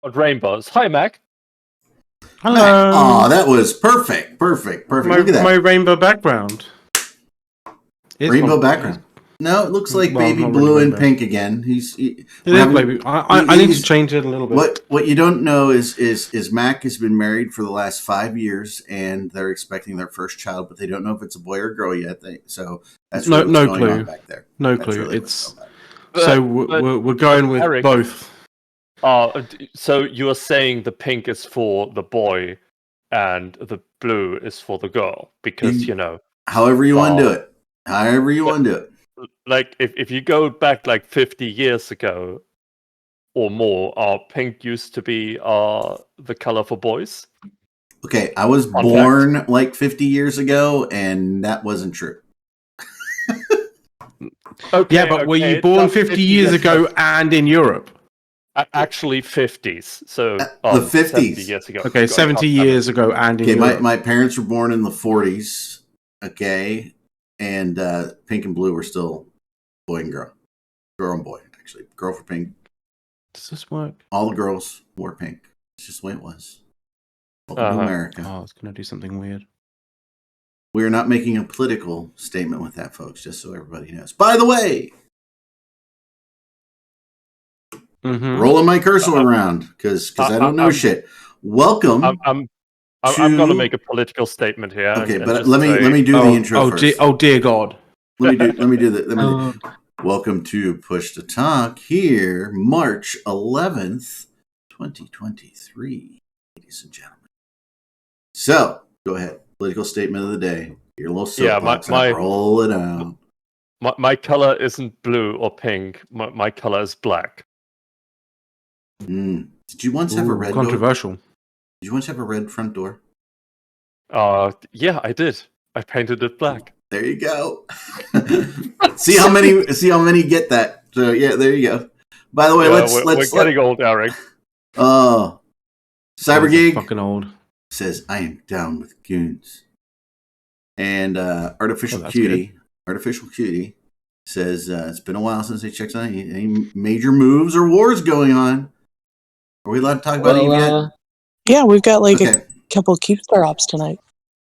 rainbows. Hi, Mac. Hello. Oh, that was perfect. Look at that. My rainbow background. Rainbow background. No, it looks like baby blue and pink again. It is baby. I need to change it a little bit. What you don't know is Mac has been married for the last 5 years, and they're expecting their first child, but they don't know if it's a boy or girl yet. So that's really what's going on back there. No clue. We're going with Erik, both. So you are saying the pink is for the boy, and the blue is for the girl because however you want to do it. However you want to do it. Like if you go back like 50 years ago or more, pink used to be the color for boys. Okay, I was born like 50 years ago, and that wasn't true. Were you born 50 years ago and in Europe? Actually, 50s. So the 50s 70 years ago. Okay, 70 years ago and in Europe. My parents were born in the 40s. Okay, and pink and blue were still boy and girl and boy. Actually, girl for pink. Does this work? All the girls wore pink. It's just the way it was. Welcome to America. Oh, it's going to do something weird. We are not making a political statement with that, folks, just so everybody knows. By the way, rolling my cursor around because I don't know shit. Welcome. I'm going to make a political statement here. Okay, but let me do the intro first. Dear God. Let me do that. Welcome to Push to Talk here, March 11th, 2023, ladies and gentlemen. So, go ahead. Political statement of the day. Your little soapbox. Roll it out. My color isn't blue or pink. My color is black. Did you once have a red controversial door? Did you once have a red front door? Yeah, I did. I painted it black. There you go. see how many get that. So yeah, there you go. By the way, we're getting old, Erik. Oh, Cybergeek fucking old. Says I am down with goons. And Artificial Cutie says it's been a while since they checked on any major moves or wars going on. Are we allowed to talk about it yet? Yeah, we've got a couple of Keepstar ops tonight.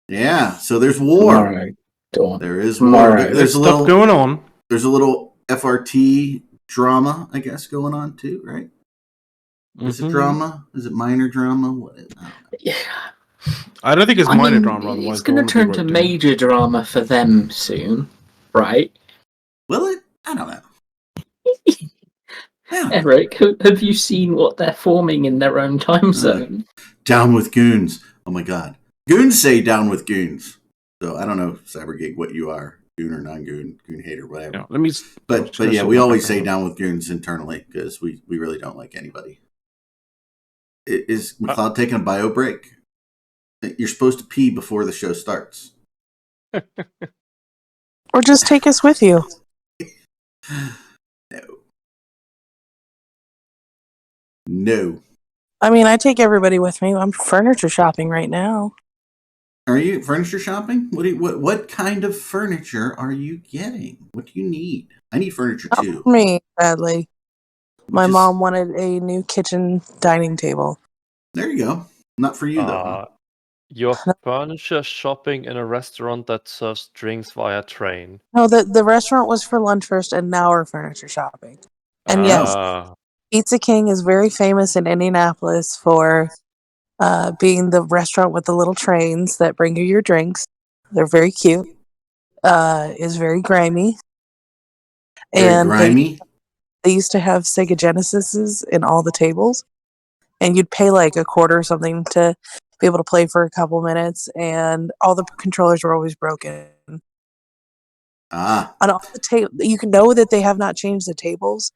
Yeah, so there's war. All right. Go on. There is war. Right. There's stuff going on. There's a little FRT drama, I guess, going on too, right? Is it drama? Is it minor drama? What is that? Yeah. I don't think it's minor drama. It's going to turn to major drama for them soon, right? Will it? I don't know. Erik, have you seen what they're forming in their own time zone? Down with goons. Oh my god. Goons say down with goons. So I don't know, Cybergeek, what you are. Goon or non-goon, goon hater, whatever. Yeah, but yeah, we always say down with goons internally because we really don't like anybody. Is McLeod taking a bio break? You're supposed to pee before the show starts. Or just take us with you. No. I mean, I take everybody with me. I'm furniture shopping right now. Are you furniture shopping? What kind of furniture are you getting? What do you need? I need furniture too. Not for me, sadly. My mom wanted a new kitchen dining table. There you go. Not for you though. You're furniture shopping in a restaurant that serves drinks via train. No, the restaurant was for lunch first, and now we're furniture shopping. And yes, Pizza King is very famous in Indianapolis for being the restaurant with the little trains that bring you your drinks. They're very cute. Is very grimy. Very grimy? They used to have Sega Genesises in all the tables. And you'd pay like $a quarter or something to be able to play for a couple minutes. And all the controllers were always broken. On all the you can know that they have not changed the tables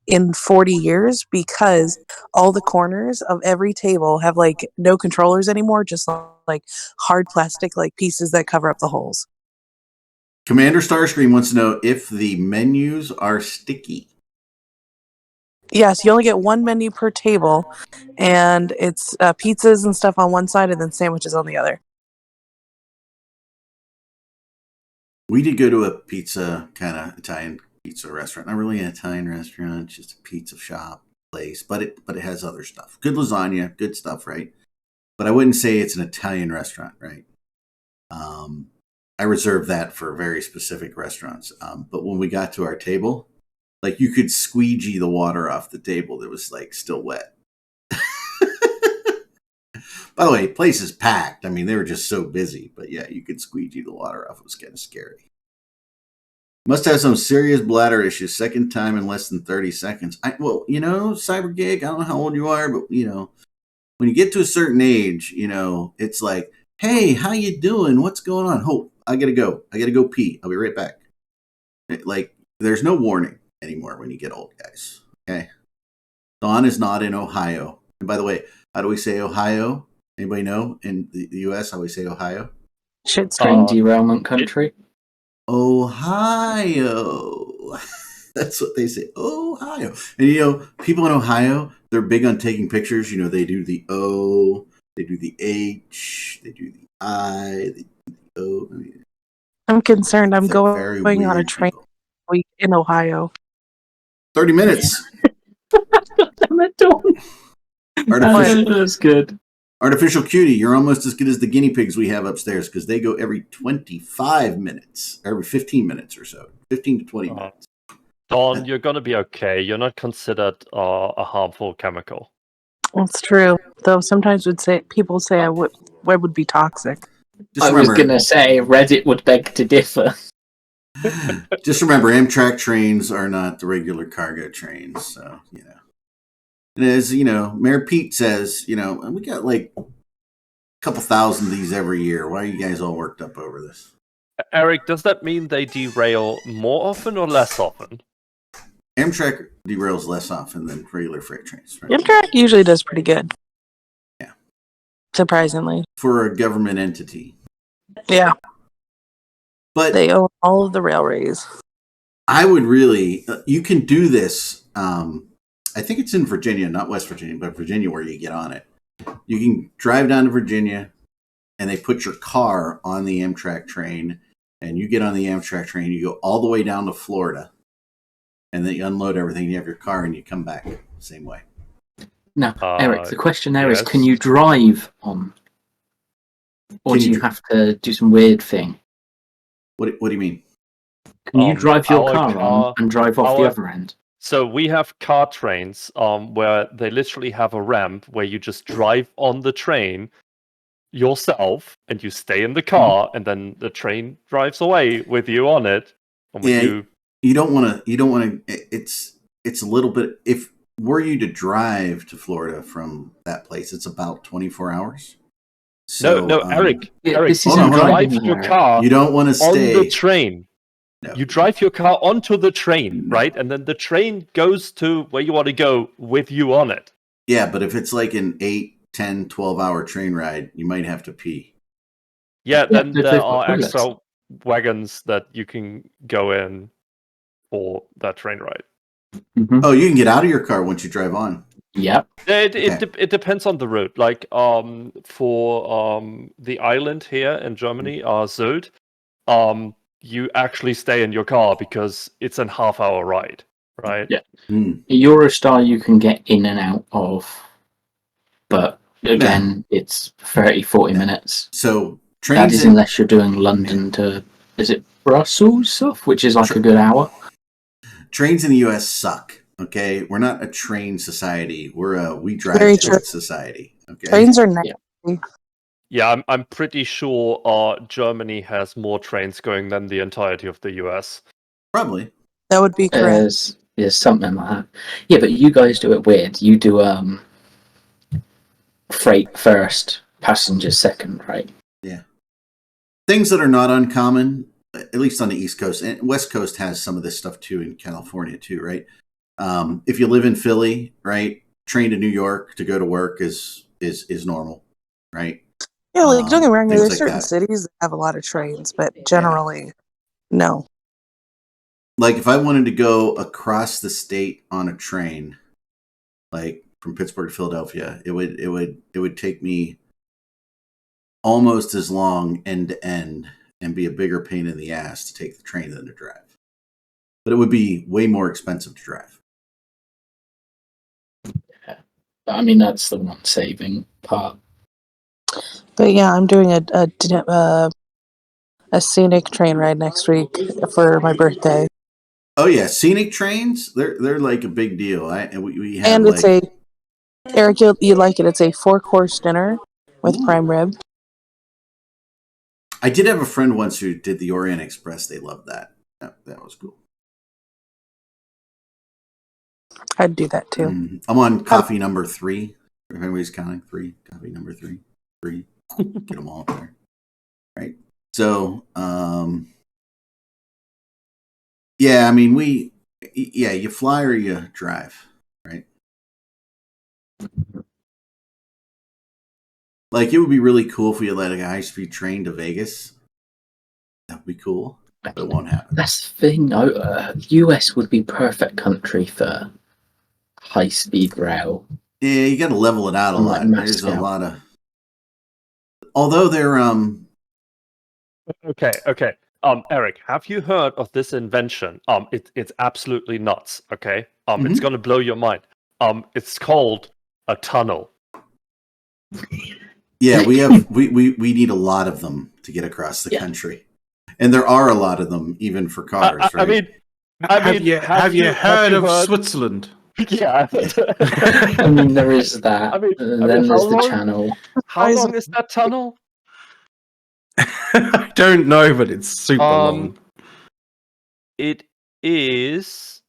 in 40 years because all the corners of every table have like no controllers anymore, just like hard plastic like pieces that cover up the holes. Commander Starscream wants to know if the menus are sticky. Yes, you only get one menu per table, and it's pizzas and stuff on one side and then sandwiches on the other. We did go to a pizza, kind of Italian pizza restaurant. Not really an Italian restaurant, just a pizza shop. place, but it has other stuff. Good lasagna, good stuff, right? But I wouldn't say it's an Italian restaurant, right? I reserve that for very specific restaurants. But when we got to our table, like you could squeegee the water off the table that was like still wet. By the way, place is packed. I mean, they were just so busy. But yeah, you could squeegee the water off. It was kind of scary. Must have some serious bladder issues. Second time in less than 30 seconds. Well, Cybergig, I don't know how old you are, but, when you get to a certain age, it's like, hey, how you doing? What's going on? Oh, I got to go. I got to go pee. I'll be right back. Like, there's no warning anymore when you get old, guys. Okay? Dawn is not in Ohio. And by the way, how do we say Ohio? Anybody know? In the U.S., how we say Ohio? Shit's Train derailment country. Ohio. That's what they say. Ohio. And people in Ohio, they're big on taking pictures. They do the O, they do the H, they do the I, they do the O. I'm concerned. I'm They're going on a train week in Ohio. 30 minutes. Damn it, Dawn. That's good. Artificial cutie, you're almost as good as the guinea pigs we have upstairs because they go every 25 minutes, every 15 minutes or so, 15 to 20 minutes. Dawn, you're going to be okay. You're not considered a harmful chemical. That's true. Though sometimes people say I would be toxic. I was going to say Reddit would beg to differ. Just remember, Amtrak trains are not the regular cargo trains. So, And as, Mayor Pete says, we got like a couple thousand of these every year. Why are you guys all worked up over this? Eric, does that mean they derail more often or less often? Amtrak derails less often than regular freight trains. Right? Amtrak usually does pretty good. Yeah. Surprisingly. For a government entity. Yeah. But they own all of the railways. I would really, you can do this. I think it's in Virginia, not West Virginia, but Virginia where you get on it. You can drive down to Virginia and they put your car on the Amtrak train and you get on the Amtrak train, you go all the way down to Florida and then you unload everything, you have your car and you come back the same way. Now, Eric, the question there is, can you drive on? Or do you have to do some weird thing? What do you mean? Can you drive your car on and drive off the other end? So we have car trains where they literally have a ramp where you just drive on the train yourself and you stay in the car and then the train drives away with you on it. And you don't want to, it's a little bit, if were you to drive to Florida from that place, it's about 24 hours. So, no, Eric, this you drive your car you don't want to stay on the train. No. You drive your car onto the train, right? And then the train goes to where you want to go with you on it. Yeah, but if it's like an 8, 10, 12-hour train ride, you might have to pee. Yeah, then there are extra wagons that you can go in for that train ride. Mm-hmm. Oh, you can get out of your car once you drive on. Yep. It depends on the route. Like for the island here in Germany, Sylt, you actually stay in your car because it's a half-hour ride, right? Yeah. Eurostar you can get in and out of, but again, it's 30, 40 minutes. So that is unless you're doing London to, is it Brussels stuff, which is like a good hour. Trains in the US suck. Okay, we're not a train society. We're we drive society. Okay, trains are nice. Yeah, I'm pretty sure Germany has more trains going than the entirety of the US. Probably. That would be correct. There's something like that. Yeah, but you guys do it weird. You do freight first, passengers second, right? Yeah. Things that are not uncommon, at least on the East Coast, and West Coast has some of this stuff too in California too, right? If you live in Philly, right, train to New York to go to work is normal, right? Yeah, like don't get me wrong, there's certain cities that have a lot of trains, but generally, no. Like if I wanted to go across the state on a train, like from Pittsburgh to Philadelphia, it would take me almost as long end to end and be a bigger pain in the ass to take the train than to drive. But it would be way more expensive to drive. I mean, that's the one saving part. But yeah, I'm doing a scenic train ride next week for my birthday. Oh yeah, scenic trains. They're like a big deal. We have And it's Eric, you like it. It's a 4-course dinner with prime rib. I did have a friend once who did the Orient Express. They loved that. That was cool. I'd do that too. I'm on coffee number 3. If anybody's counting, 3. Coffee number 3. 3. Get them all up there. Right. So, yeah, I mean, you fly or you drive, right? Like, it would be really cool if we had like a high-speed train to Vegas. That would be cool, but it won't happen. That's the thing. US would be perfect country for high-speed rail. Yeah, you got to level it out a lot. There's a lot of, although they're Okay. Eric, have you heard of this invention? It's absolutely nuts. Okay. It's gonna blow your mind. It's called a tunnel. Yeah, we need a lot of them to get across the country, and there are a lot of them even for cars. Right? Have you heard of Switzerland? Yeah. I mean, there is that. Then there's the channel. How long is that tunnel? I don't know, but it's super long. It is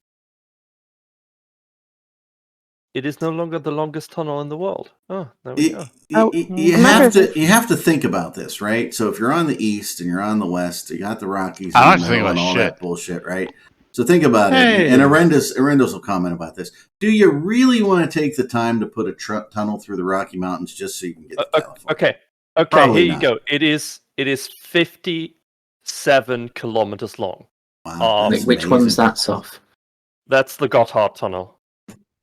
no longer the longest tunnel in the world. Oh, there we go. You have to think about this, right? So if you're on the east and you're on the west, you got the Rockies and all that bullshit, right? So think about it. And Arendos will comment about this. Do you really want to take the time to put a tunnel through the Rocky Mountains just so you can get to California? Okay. Probably here not. You go. It is 57 kilometers long. Wow, which one's that off? That's the Gotthard Tunnel.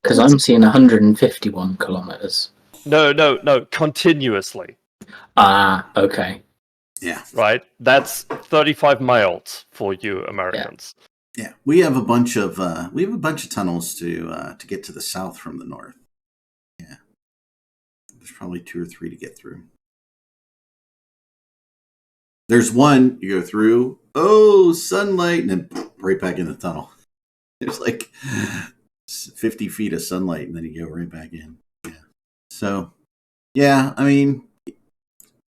Because I'm seeing 151 kilometers. No, continuously. Okay. Yeah. Right? That's 35 miles for you Americans. Yeah. We have a bunch of tunnels to get to the south from the north. Yeah. There's probably 2 or 3 to get through. There's one you go through, sunlight, and then right back in the tunnel. There's like 50 feet of sunlight, and then you go right back in. Yeah. So, yeah, I mean,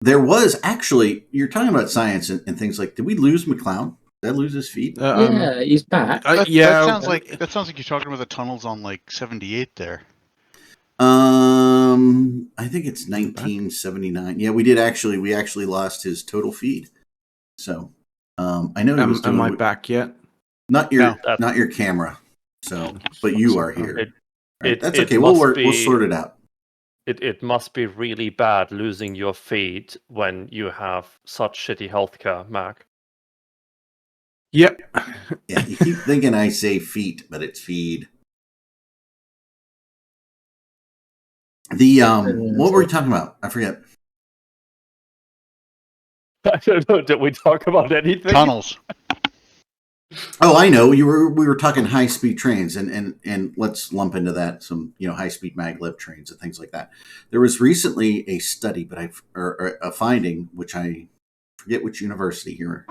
there was actually, you're talking about science and things like, did we lose McCloud? Did I lose his feet? Yeah, he's back. That sounds like you're talking about the tunnels on like 78 there. I think it's 1979. Yeah, we actually lost his total feed. So, I know he was doing. Am I back yet? Not your camera. So, but you are here. That's okay. We'll sort it out. It must be really bad losing your feed when you have such shitty healthcare, Mac. Yep. Yeah, you keep thinking I say feet, but it's feed. What were we talking about? I forget. I don't know. Did we talk about anything? Tunnels. Oh, I know. We were talking high speed trains, and let's lump into that some high speed maglev trains and things like that. There was recently a study, or a finding, which I forget which university here,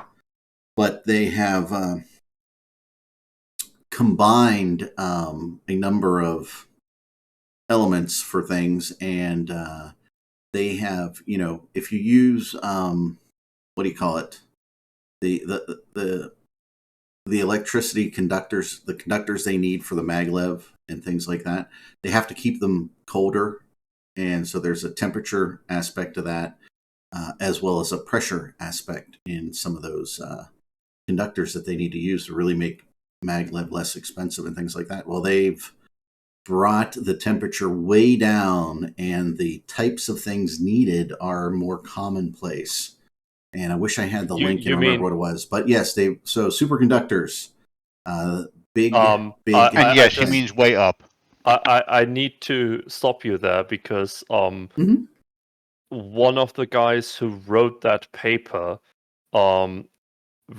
but they have combined a number of elements for things, and they have if you use what do you call it, the electricity conductors, the conductors they need for the maglev and things like that, they have to keep them colder, and so there's a temperature aspect to that, as well as a pressure aspect in some of those conductors that they need to use to really make maglev less expensive and things like that. Well, they've brought the temperature way down, and the types of things needed are more commonplace. And I wish I had the link and remember what it was. But yes, so superconductors, big. And yes, he means way up. I need to stop you there because one of the guys who wrote that paper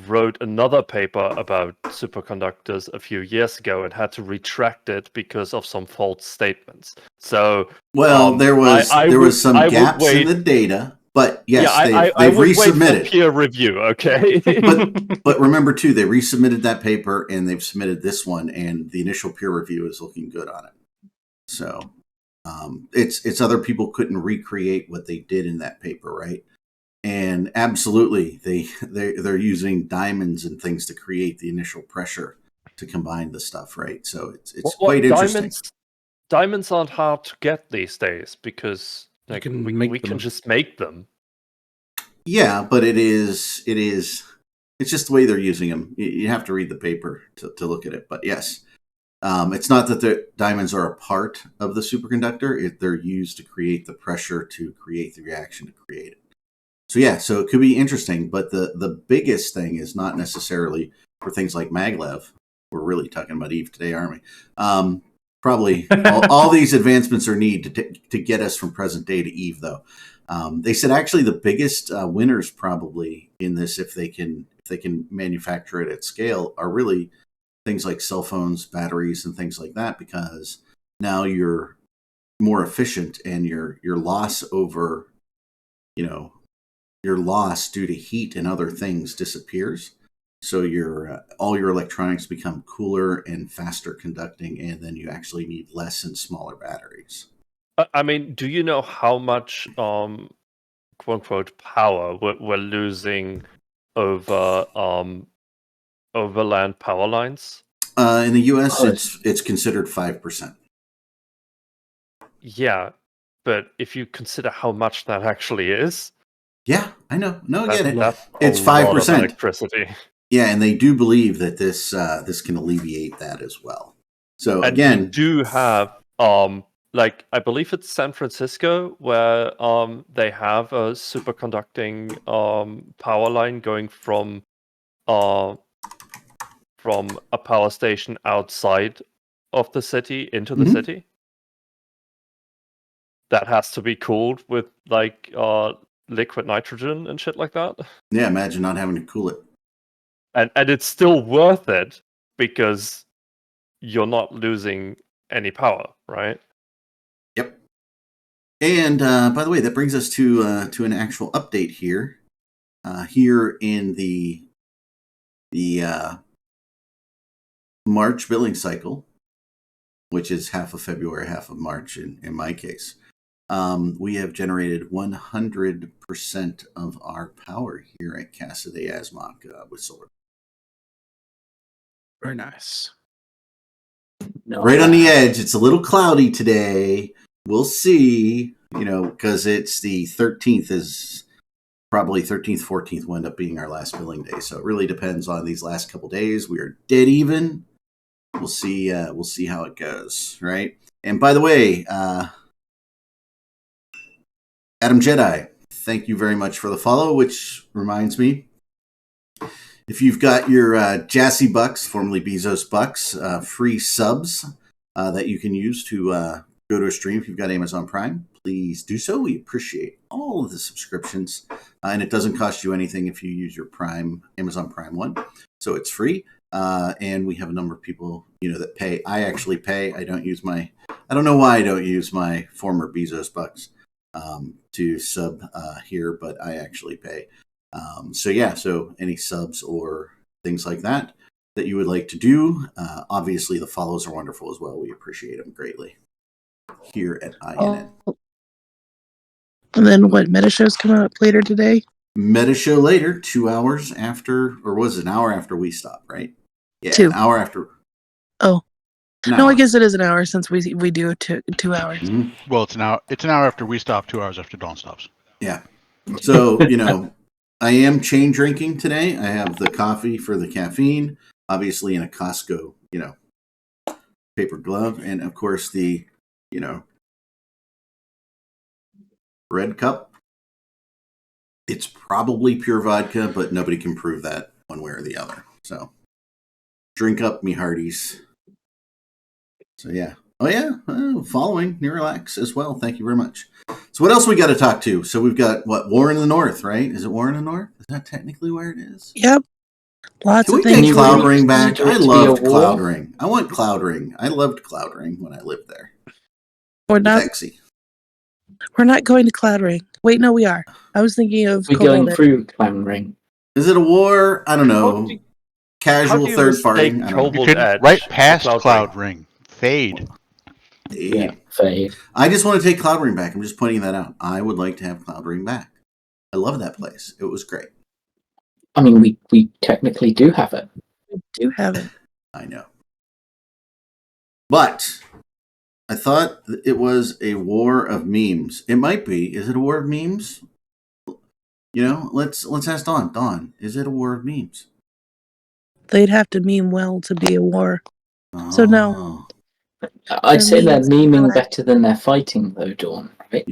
wrote another paper about superconductors a few years ago and had to retract it because of some false statements. So, well, there was some gaps in the data, but yes, they've would wait for resubmitted peer review. Okay, but remember too, they resubmitted that paper and they've submitted this one, and the initial peer review is looking good on it. So, it's other people couldn't recreate what they did in that paper, right? And absolutely, they're using diamonds and things to create the initial pressure to combine the stuff, right? So it's quite interesting. Diamonds aren't hard to get these days because we can just make them. Yeah, but it's just the way they're using them. You have to read the paper to look at it. But yes, it's not that the diamonds are a part of the superconductor. They're used to create the pressure to create the reaction to create it. So yeah, so it could be interesting, but the biggest thing is not necessarily for things like maglev. We're really talking about Eve today, aren't we? Probably all these advancements are needed to get us from present day to Eve, though. They said actually the biggest winners probably in this, if they can manufacture it at scale, are really things like cell phones, batteries, and things like that, because now you're more efficient and your loss over, your loss due to heat and other things disappears. So all your electronics become cooler and faster conducting, and then you actually need less and smaller batteries. I mean, do you know how much quote unquote power we're losing over land power lines? In the U.S., it's considered 5%. Yeah, but if you consider how much that actually is. Yeah, I know. No, I get it. It's 5% electricity. Yeah, and they do believe that this can alleviate that as well. So and again, we do have like I believe it's San Francisco where they have a superconducting power line going from a power station outside of the city into the city. That has to be cooled with like liquid nitrogen and shit like that. Yeah, imagine not having to cool it. And it's still worth it because you're not losing any power, right? Yep. And by the way, that brings us to an actual update here. Here in the March billing cycle, which is half of February, half of March in my case. We have generated 100% of our power here at Casa de Asmock with solar. Very nice. Right on the edge. It's a little cloudy today. We'll see, because it's the 13th is probably 13th, 14th will end up being our last billing day. So it really depends on these last couple days. We are dead even. We'll see how it goes, right? And by the way, Adam Jedi, thank you very much for the follow, which reminds me, if you've got your Jassy Bucks, formerly Bezos Bucks, free subs that you can use to go to a stream if you've got Amazon Prime, please do so. We appreciate all of the subscriptions. And it doesn't cost you anything if you use your Amazon Prime one. So it's free. And we have a number of people, that pay. I actually pay. I don't know why I don't use my former Bezos Bucks to sub here, but I actually pay. So any subs or things like that you would like to do, obviously the follows are wonderful as well. We appreciate them greatly here at INN. And then what meta shows come out later today? Meta show later, 2 hours after, or was it an hour after we stop, right? Yeah, 2. An hour after. Oh. No, I guess it is an hour since we do 2 hours. Mm-hmm. Well, it's an hour after we stop, 2 hours after Dawn stops. Yeah. So, I am chain drinking today. I have the coffee for the caffeine, obviously in a Costco, paper glove, and of course the, red cup. It's probably pure vodka, but nobody can prove that one way or the other. So drink up, me hearties. So yeah. Oh yeah, following Neuralax as well. Thank you very much. So what else we got to talk to? So we've got War in the North, right? Is it War in the North? Is that technically where it is? Yep. Lots Can of we things. get Cloud Ring back? consider it I to be a loved war? Cloud Ring. I want Cloud Ring. I loved Cloud Ring when I lived there. We're With not. Exy. We're not going to Cloud Ring. Wait, no, we are. I was thinking of We're Cobalt going Edge. through Clown Ring. Is it a war? I don't know. How Casual do you third party. mistake I don't know. You Cobalt can Edge right for past Cloud Cloud Ring? Ring. Fade. Yeah, fade. I just want to take Cloud Ring back. I'm just pointing that out. I would like to have Cloud Ring back. I love that place. It was great. I mean, we technically do have it. We do have it. I know. But I thought it was a war of memes. It might be. Is it a war of memes? You know, let's ask Dawn. Dawn, is it a war of memes? They'd have to meme well to be a war. So no. I'd say they're memes memeing are- better than they're fighting, though, Dawn. Right?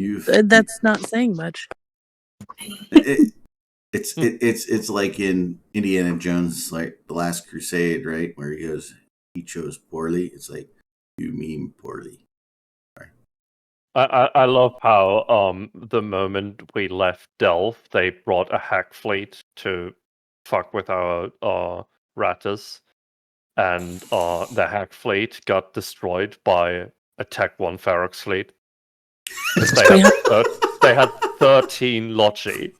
That's not saying much. It's like in Indiana Jones, like The Last Crusade, right? Where he goes, he chose poorly. It's like, you meme poorly. I love how the moment we left Delph, they brought a hack fleet to fuck with our Ratters, and the hack fleet got destroyed by a Tech 1 Ferox fleet. They had 13 Logi.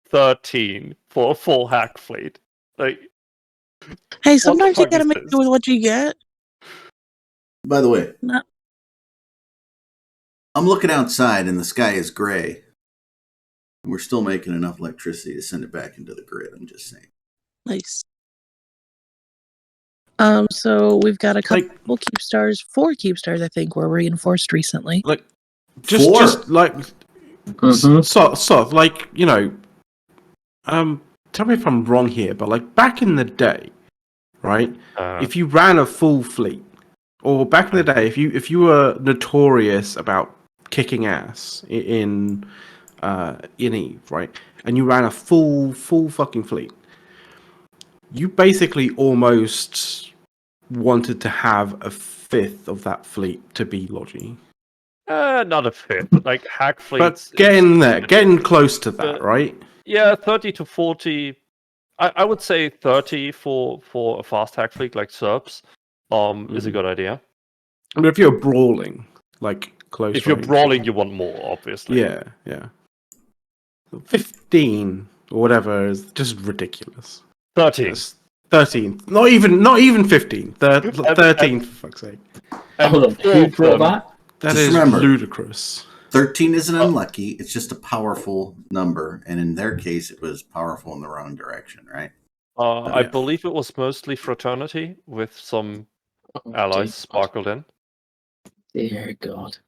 13 for a full hack fleet. Like, Hey, sometimes you fuck gotta is make this? do with what you get. By the way, No. I'm looking outside and the sky is gray. And we're still making enough electricity to send it back into the grid. I'm just saying. Nice. So we've got a couple keep stars, 4 keep stars, I think, were reinforced recently. Like, Four? just like, so, like, you know, tell me if I'm wrong here, but like back in the day, right? If you ran a full fleet, or back in the day, if you were notorious about kicking ass in Eve, right, and you ran a full fucking fleet, you basically almost wanted to have a fifth of that fleet to be Logi. Not a fifth. Like hack fleets. But getting close to that, right? Yeah, 30 to 40. I would say 30 for a fast hack fleet like Serbs is a good idea. But if you're brawling, like close If you're range, brawling, you want more, obviously. Yeah. 15 or whatever is just ridiculous. 13. 13. Not even 15. 13 for fuck's sake. Hold on, who brought that? That Just is remember, ludicrous. 13 isn't unlucky. It's just a powerful number. And in their case, it was powerful in the wrong direction, right? I believe it was mostly fraternity with some allies sparkled in. Dear God.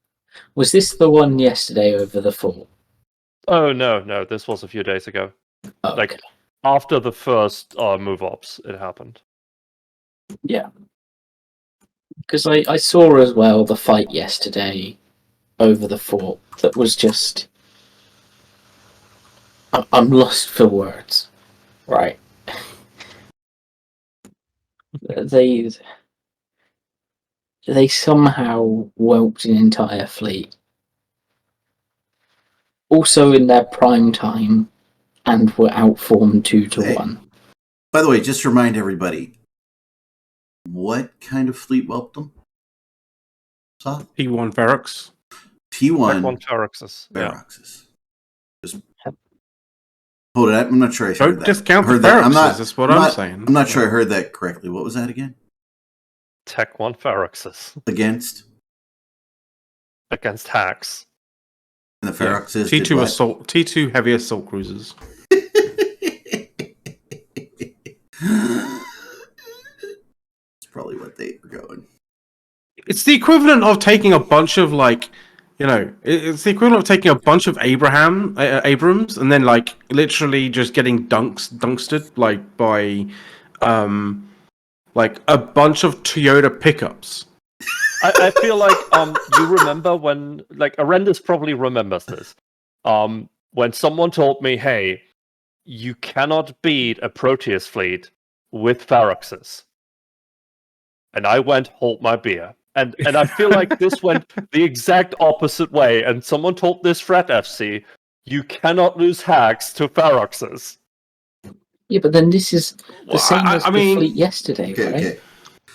Was this the one yesterday over the fall? Oh, no. This was a few days ago. Oh, like, after the first move ops, it happened. Yeah. Because I saw as well the fight yesterday over the fort that was just... I'm lost for words. Right. They somehow whelped an entire fleet. Also in their prime time, and were outformed 2-1. By the way, just to remind everybody, what kind of fleet whelped them? T1 Ferox. T1 Feroxes. Feroxes. Just hold it. I'm not sure I heard Don't that. discount the Heard that. Feroxes, that's what I'm saying. I'm not sure I heard that correctly. What was that again? Tech 1 Feroxes. Against hacks. And the Feroxes. T2 assault, T2 heavy assault cruisers. It's probably what they were going. It's the equivalent of taking a bunch of it's the equivalent of taking a bunch of Abrams and then like literally just getting dunkstered like by like a bunch of Toyota pickups. I feel like you remember when like Arendis probably remembers this. When someone told me, hey, you cannot beat a Proteus fleet with Feroxes. And I went, hold my beer. And I feel like this went the exact opposite way. And someone told this Fred FC, you cannot lose hacks to Feroxes. Yeah, but then this is the same as the fleet yesterday, Okay, right? okay.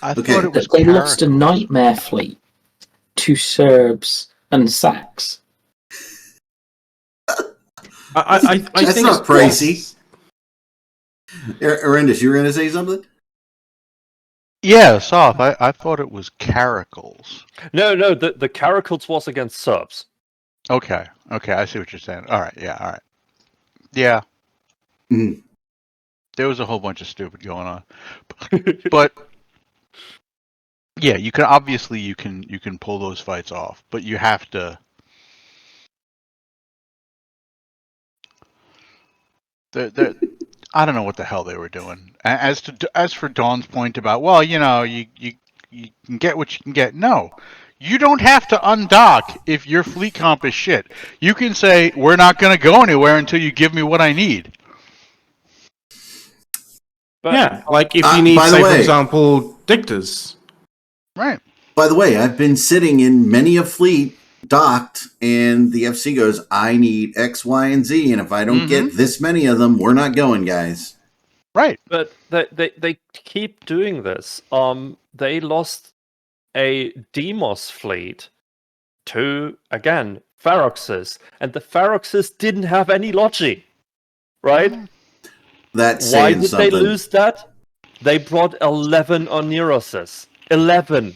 I thought it was They lost a Caracals. nightmare fleet to Serbs and Sacs. I That's think not pricey. Arendis, you were going to say something? Yeah, Soth. I thought it was Caracals. No, the Caracals was against Serbs. Okay, I see what you're saying. All right, yeah. Mm. There was a whole bunch of stupid going on, but yeah, you can pull those fights off, but you have to. I don't know what the hell they were doing. As for Dawn's point about, well, you can get what you can get. No, you don't have to undock if your fleet comp is shit. You can say we're not going to go anywhere until you give me what I need. But, yeah, like if you need, say, for example, dictators. Right. By the way, I've been sitting in many a fleet docked, and the FC goes, I need X, Y, and Z, and if I don't get this many of them, we're not going, guys. Right. But they keep doing this. They lost a Demos fleet to, again, Feroxes, and the Feroxes didn't have any logi, right? That's Why saying did something. they lose that? They brought 11 Oneroses. 11.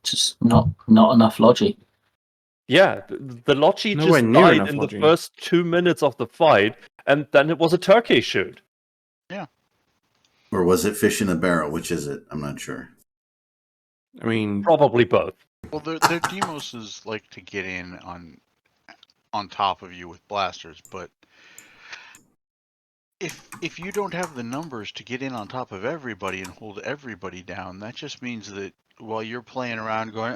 Just not enough logic. Yeah, the logi Nowhere just near died enough in logi. the first 2 minutes of the fight, and then it was a turkey shoot. Yeah. Or was it fish in a barrel? Which is it? I'm not sure. I mean, Probably both. Well, their Demoses like to get in on top of you with blasters, but if you don't have the numbers to get in on top of everybody and hold everybody down, that just means that while you're playing around going,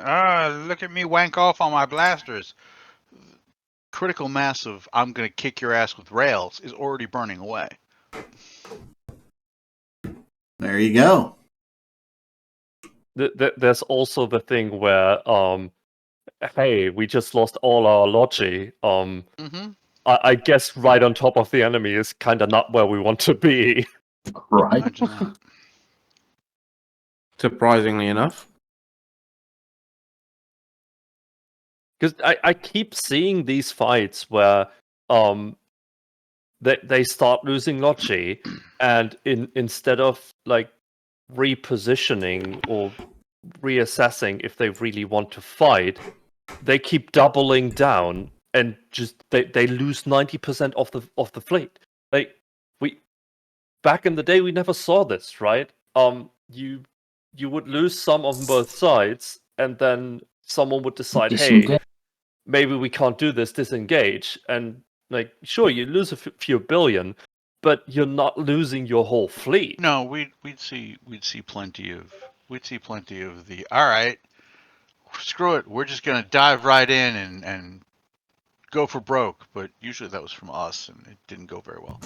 look at me wank off on my blasters, critical mass of I'm going to kick your ass with rails is already burning away. There you go. There's also the thing where, hey, we just lost all our logi. I guess right on top of the enemy is kind of not where we want to be. Right. Imagine that. surprisingly enough. Because I keep seeing these fights where they start losing logi, and instead of like repositioning or reassessing if they really want to fight, they keep doubling down and just they lose 90% of the fleet. Like we back in the day, we never saw this, right? You would lose some on both sides, and then someone would decide, hey, maybe we can't do this, disengage, and like sure, you lose a few billion, but you're not losing your whole fleet. No, we'd see plenty of the all right, screw it, we're just gonna dive right in and go for broke. But usually that was from us, and it didn't go very well.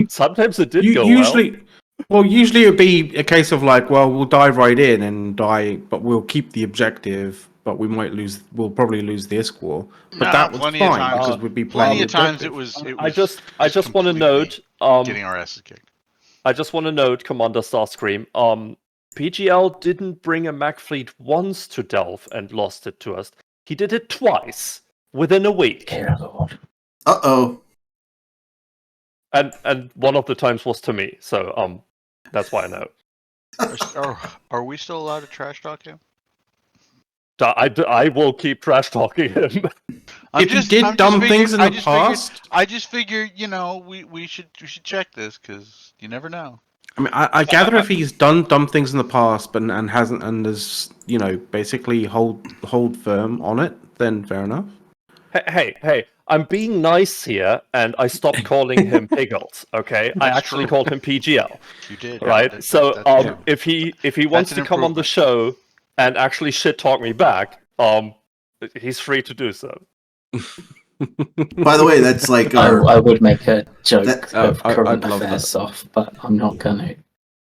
Sometimes it did go Usually, well. Usually it would be a case of like, well, we'll dive right in and die, but we'll keep the objective. But we'll probably lose the escort. But that was plenty of fine times- because we'd be playing Plenty of times objective. it was. I just want to note, getting our asses kicked. I just want to note, Commander Starscream, PGL didn't bring a Mac fleet once to Delph and lost it to us. He did it twice within a week. Uh-oh. And one of the times was to me, so that's why I know. Are we still allowed to trash talk him? I will keep trash talking him. If he did dumb things in the past, I just figure, we should check this because you never know. I mean, I gather if he's done dumb things in the past, but and hasn't, and has basically hold firm on it, then fair enough. Hey! I'm being nice here, and I stopped calling him Piggles. Okay, I actually called him PGL. You did, right? Yeah, So yeah. if he wants to come on the show and actually shit talk me back, he's free to do so. By the way, that's like I would make a joke of current affairs off, but I'm not gonna.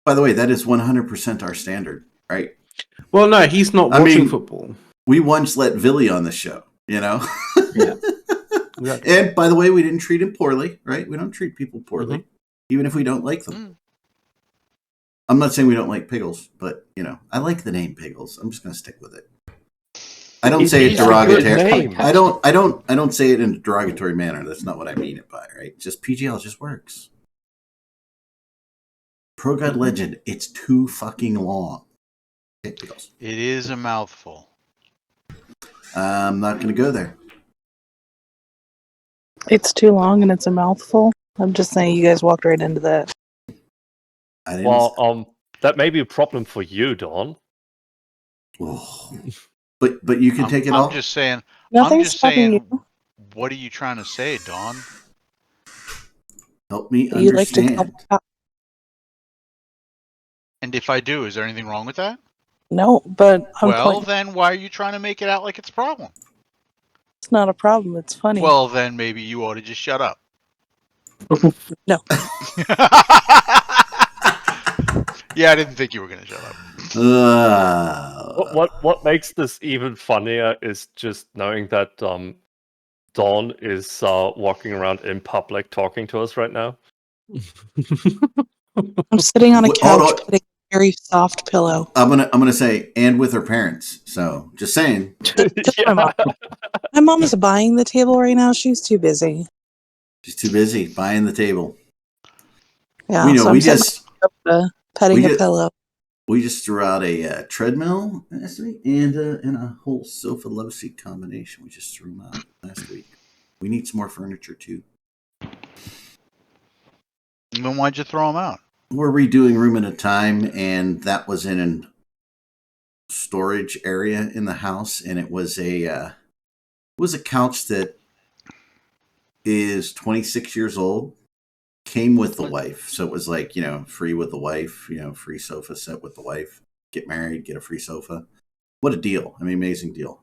By the way, that is 100% our standard, right? Well, no, he's not watching football. We once let Villy on the show, Yeah. Exactly. And by the way, we didn't treat him poorly, right? We don't treat people poorly, Mm-hmm. even if we don't like them. I'm not saying we don't like Piggles, but I like the name Piggles. I'm just going to stick with it. I don't say it derogatory. I don't say it in a derogatory manner. That's not what I mean it by, right? Just PGL just works. Pro God Legend, it's too fucking long. Okay, Piggles. It is a mouthful. I'm not going to go there. It's too long and it's a mouthful. I'm just saying you guys walked right into that. That may be a problem for you, Dawn. Oh. But you can take it all. I'm just saying. Nothing's stopping you. What are you trying to say, Dawn? Help me You like understand. to And if I do, is there anything wrong with that? No, but then why are you trying to make it out like it's a problem? It's not a problem. It's funny. Well, then maybe you ought to just shut up. No. Yeah, I didn't think you were going to shut up. What makes this even funnier is just knowing that Dawn is walking around in public talking to us right now. I'm sitting on a couch petting a very soft pillow. I'm gonna say, and with her parents. So just saying. My mom is buying the table right now. She's too busy. She's too busy buying the table. Yeah, we know. so We just petting a pillow. We just threw out a treadmill last week and a whole sofa love seat combination. We just threw them out last week. We need some more furniture too. Then why'd you throw them out? We're redoing room at a time, and that was in a storage area in the house, and it was a couch that is 26 years old. Came with the wife, so it was like free with the wife, free sofa set with the wife. Get married, get a free sofa. What a deal! I mean, amazing deal.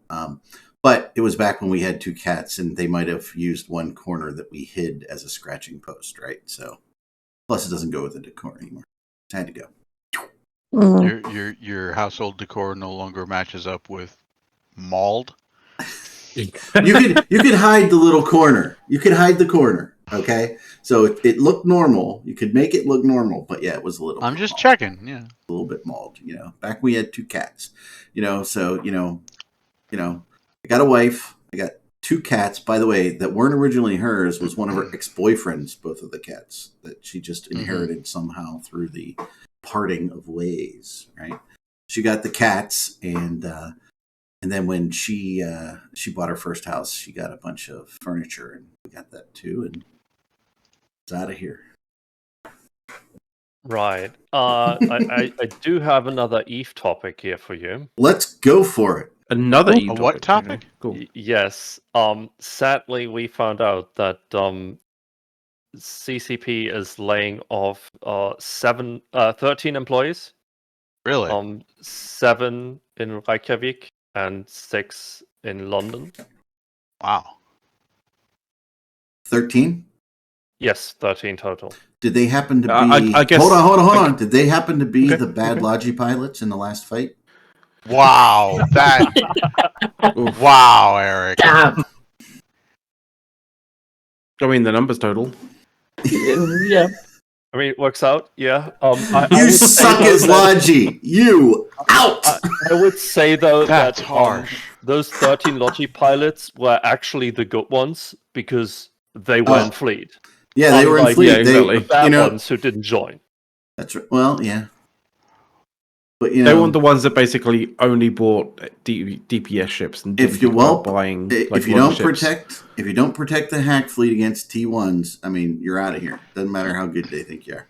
But it was back when we had 2 cats, and they might have used one corner that we hid as a scratching post, right? So, plus it doesn't go with the decor anymore. It had to go. Mm-hmm. Your household decor no longer matches up with mauled. You could hide the little corner. You could hide the corner. Okay, so it looked normal. You could make it look normal, but yeah, it was a little. I'm just checking. Yeah, a little bit mauled. Back when we had 2 cats. So I got a wife. I got 2 cats. By the way, that weren't originally hers. Was one of her ex-boyfriends. Both of the cats that she just inherited somehow through the parting of ways. Right. She got the cats, and then when she bought her first house, she got a bunch of furniture, and we got that too, and it's out of here. Right. I do have another Eve topic here for you. Let's go for it. Another Eve topic. What topic? Cool. Yes. Sadly, we found out that CCP is laying off 13 employees. Really? 7 in Reykjavik and 6 in London. Wow. 13? Yes, 13 total. Did they happen to be... I guess, hold on. Did they happen to be the bad Logi pilots in the last fight? Wow. Wow, Eric. Damn. I mean, the numbers total. Yeah. I mean, it works out, yeah. You suck as Logi. You out. I would say though That's that harsh. Those 13 Logi pilots were actually the good ones because they were in fleet. Yeah, they were in fleet. Yeah, exactly. The bad ones who didn't join. That's right. Well, yeah. But they weren't the ones that basically only bought DPS ships and if you buying. If you don't protect the hack fleet against T1s, I mean, you're out of here. Doesn't matter how good they think you are.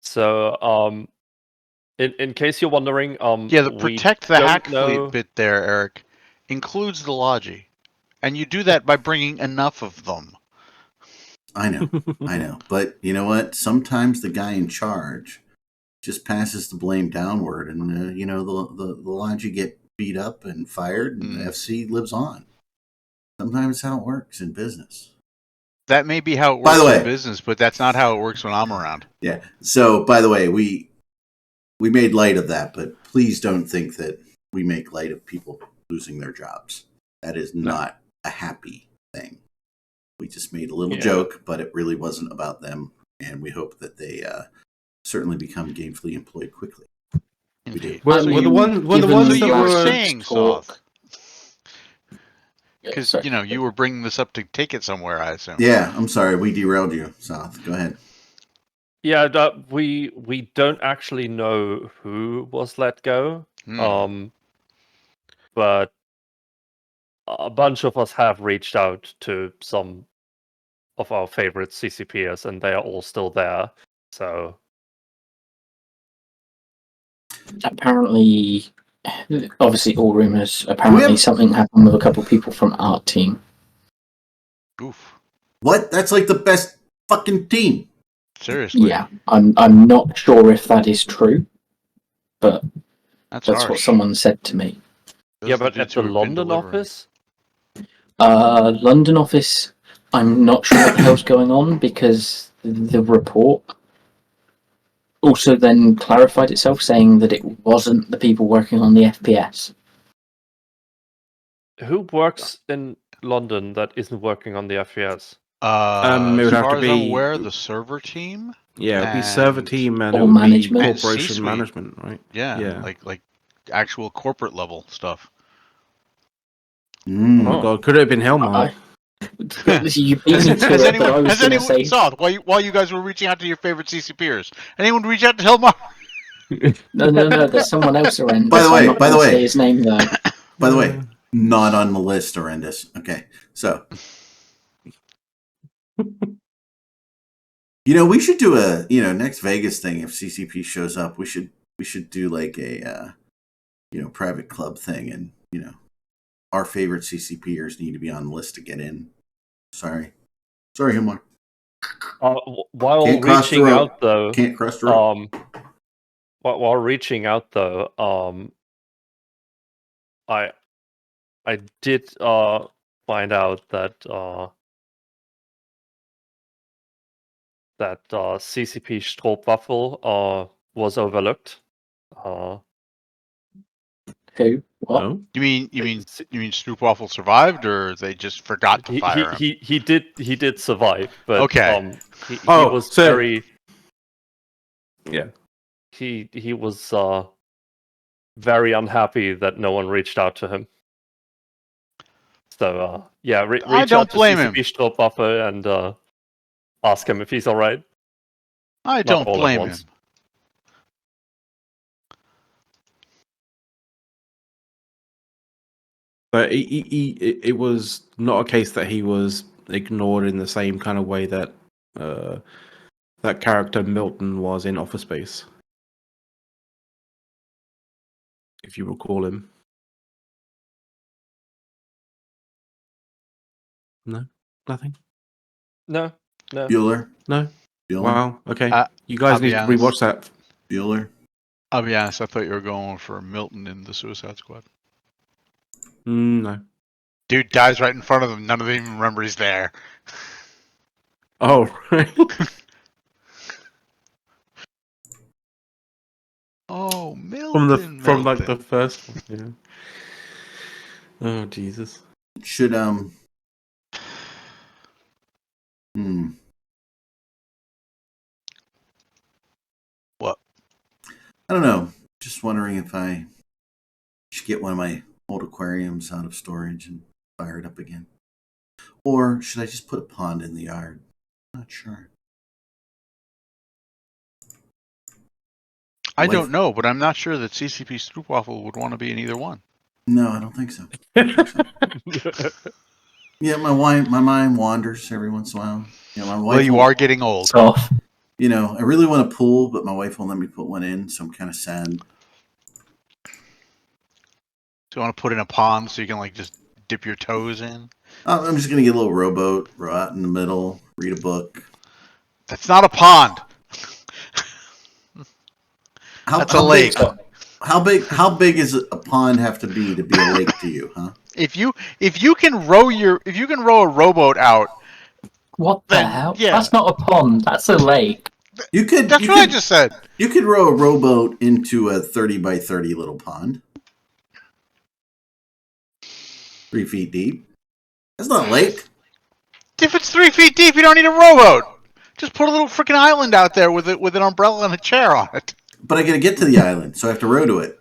So, in case you're wondering, the protect the hack fleet bit there, Eric, includes the Logi, and you do that by bringing enough of them. I know, but you know what? Sometimes the guy in charge just passes the blame downward, and the Logi get beat up and fired, and the FC lives on. Sometimes that's how it works in business. That may be how it works in business, but that's not how it works when I'm around. Yeah. So, by the way, we made light of that, but please don't think that we make light of people losing their jobs. That is not a happy thing. We just made a little joke, but it really wasn't about them. And we hope that they certainly become gainfully employed quickly. We do. Were the ones that you were were saying, Soth? Because, you were bringing this up to take it somewhere, I assume. Yeah, I'm sorry. We derailed you, South. Go ahead. Yeah, we don't actually know who was let go. But a bunch of us have reached out to some of our favorite CCPers, and they are all still there. So apparently, obviously, all rumors. Apparently, something happened with a couple people from our team. Oof. What? That's like the best fucking team. Seriously. Yeah, I'm not sure if that is true, but that's what someone said to me. Yeah, but at the London office? London office, I'm not sure what the hell's going on, because the report also then clarified itself, saying that it wasn't the people working on the FPS. Who works in London that isn't working on the FPS? It would as have far to as I'm be aware, the server team. Yeah, it'd be server team and it or would management. be corporation C-suite. management, right? Yeah, like actual corporate level stuff. Oh my god, could it have been Helmar? You beat me to it, but I was going to say... Soth, while you guys were reaching out to your favorite CCPers, anyone reach out to Helmar? No, there's someone else around. By the way, say his name though. By the way, not on the list, horrendous. Okay, so we should do a next Vegas thing. If CCP shows up, we should do like a private club thing, and our favorite CCPers need to be on the list to get in. Sorry, Hilmar. While reaching out though, can't cross the road. While reaching out though, I did find out that CCP Stroopwafel was overlooked. Who? What? No? You mean Stroopwafel survived, or they just forgot to fire him? He did survive, but okay. He was very. Yeah. He was very unhappy that no one reached out to him. So reach out to CCP Stroopwafel and ask him if he's all right. I don't blame him. But it was not a case that he was ignored in the same kind of way that that character Milton was in Office Space. If you recall him. No? Nothing? No. Bueller? No? Bueller? Wow, okay. You guys need to rewatch that. Bueller? I'll be honest, I thought you were going for Milton in the Suicide Squad. No. Dude dies right in front of them. None of them even remember he's there. Oh, right. Oh, Milton. From like the first one. Yeah. Oh, Jesus. Should What? I don't know. Just wondering if I should get one of my old aquariums out of storage and fire it up again. Or should I just put a pond in the yard? I'm not sure. I don't know, but I'm not sure that CCP Stroopwafel would want to be in either one. No, I don't think so. Yeah, my mind wanders every once in a while. My wife. Well, you are getting old. Off. I really want a pool, but my wife won't let me put one in, so I'm kind of sad. Do you want to put in a pond so you can just dip your toes in? I'm just gonna get a little rowboat, row out in the middle, read a book. That's not a pond. That's a lake. How big is a pond have to be a lake to you, huh? If you can row a rowboat out. What the hell? Yeah. That's not a pond. That's a lake. That's what I just said. You could row a rowboat into a 30 by 30 little pond. 3 feet deep. That's not a lake. If it's 3 feet deep, you don't need a rowboat. Just put a little freaking island out there with an umbrella and a chair on it. But I got to get to the island, so I have to row to it.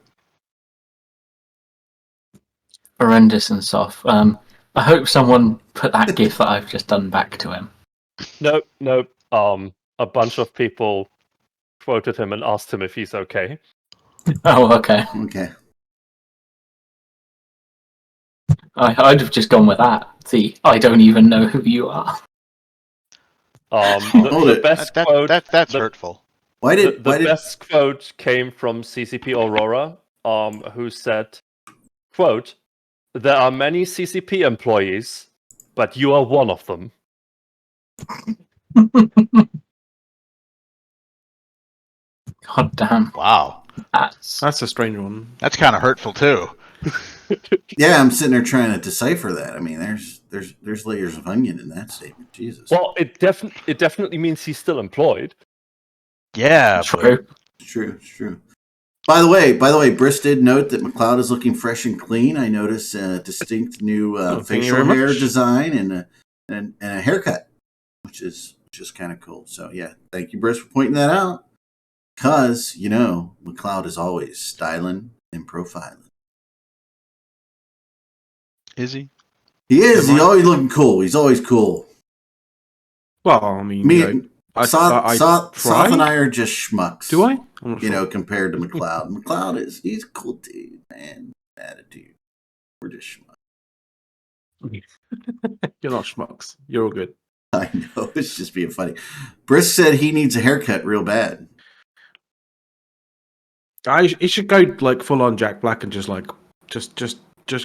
Horrendous and soft. I hope someone put that gif that I've just done back to him. No. A bunch of people quoted him and asked him if he's okay. Oh, okay. Okay. I'd have just gone with that. See, I don't even know who you are. The best quote. That's hurtful. The best quote came from CCP Aurora, who said, quote, "There are many CCP employees, but you are one of them." God damn. Wow. That's a strange one. That's kind of hurtful too. Yeah, I'm sitting there trying to decipher that. I mean, there's layers of onion in that statement. Jesus. Well, it definitely means he's still employed. Yeah, true. It's true. By the way, Briss did note that McLeod is looking fresh and clean. I noticed a distinct new facial hair design and a haircut, which is kind of cool. So yeah, thank you, Briss, for pointing that out. Because McLeod is always styling and profiling. Is he? He is. He's always looking cool. He's always cool. Well, I mean, Soth and I are just schmucks. Do I? Compared to McLeod. McLeod he's a cool dude, man. Attitude. We're just schmucks. You're not schmucks. You're all good. I know. It's just being funny. Briss said he needs a haircut real bad. He should go like full on Jack Black and just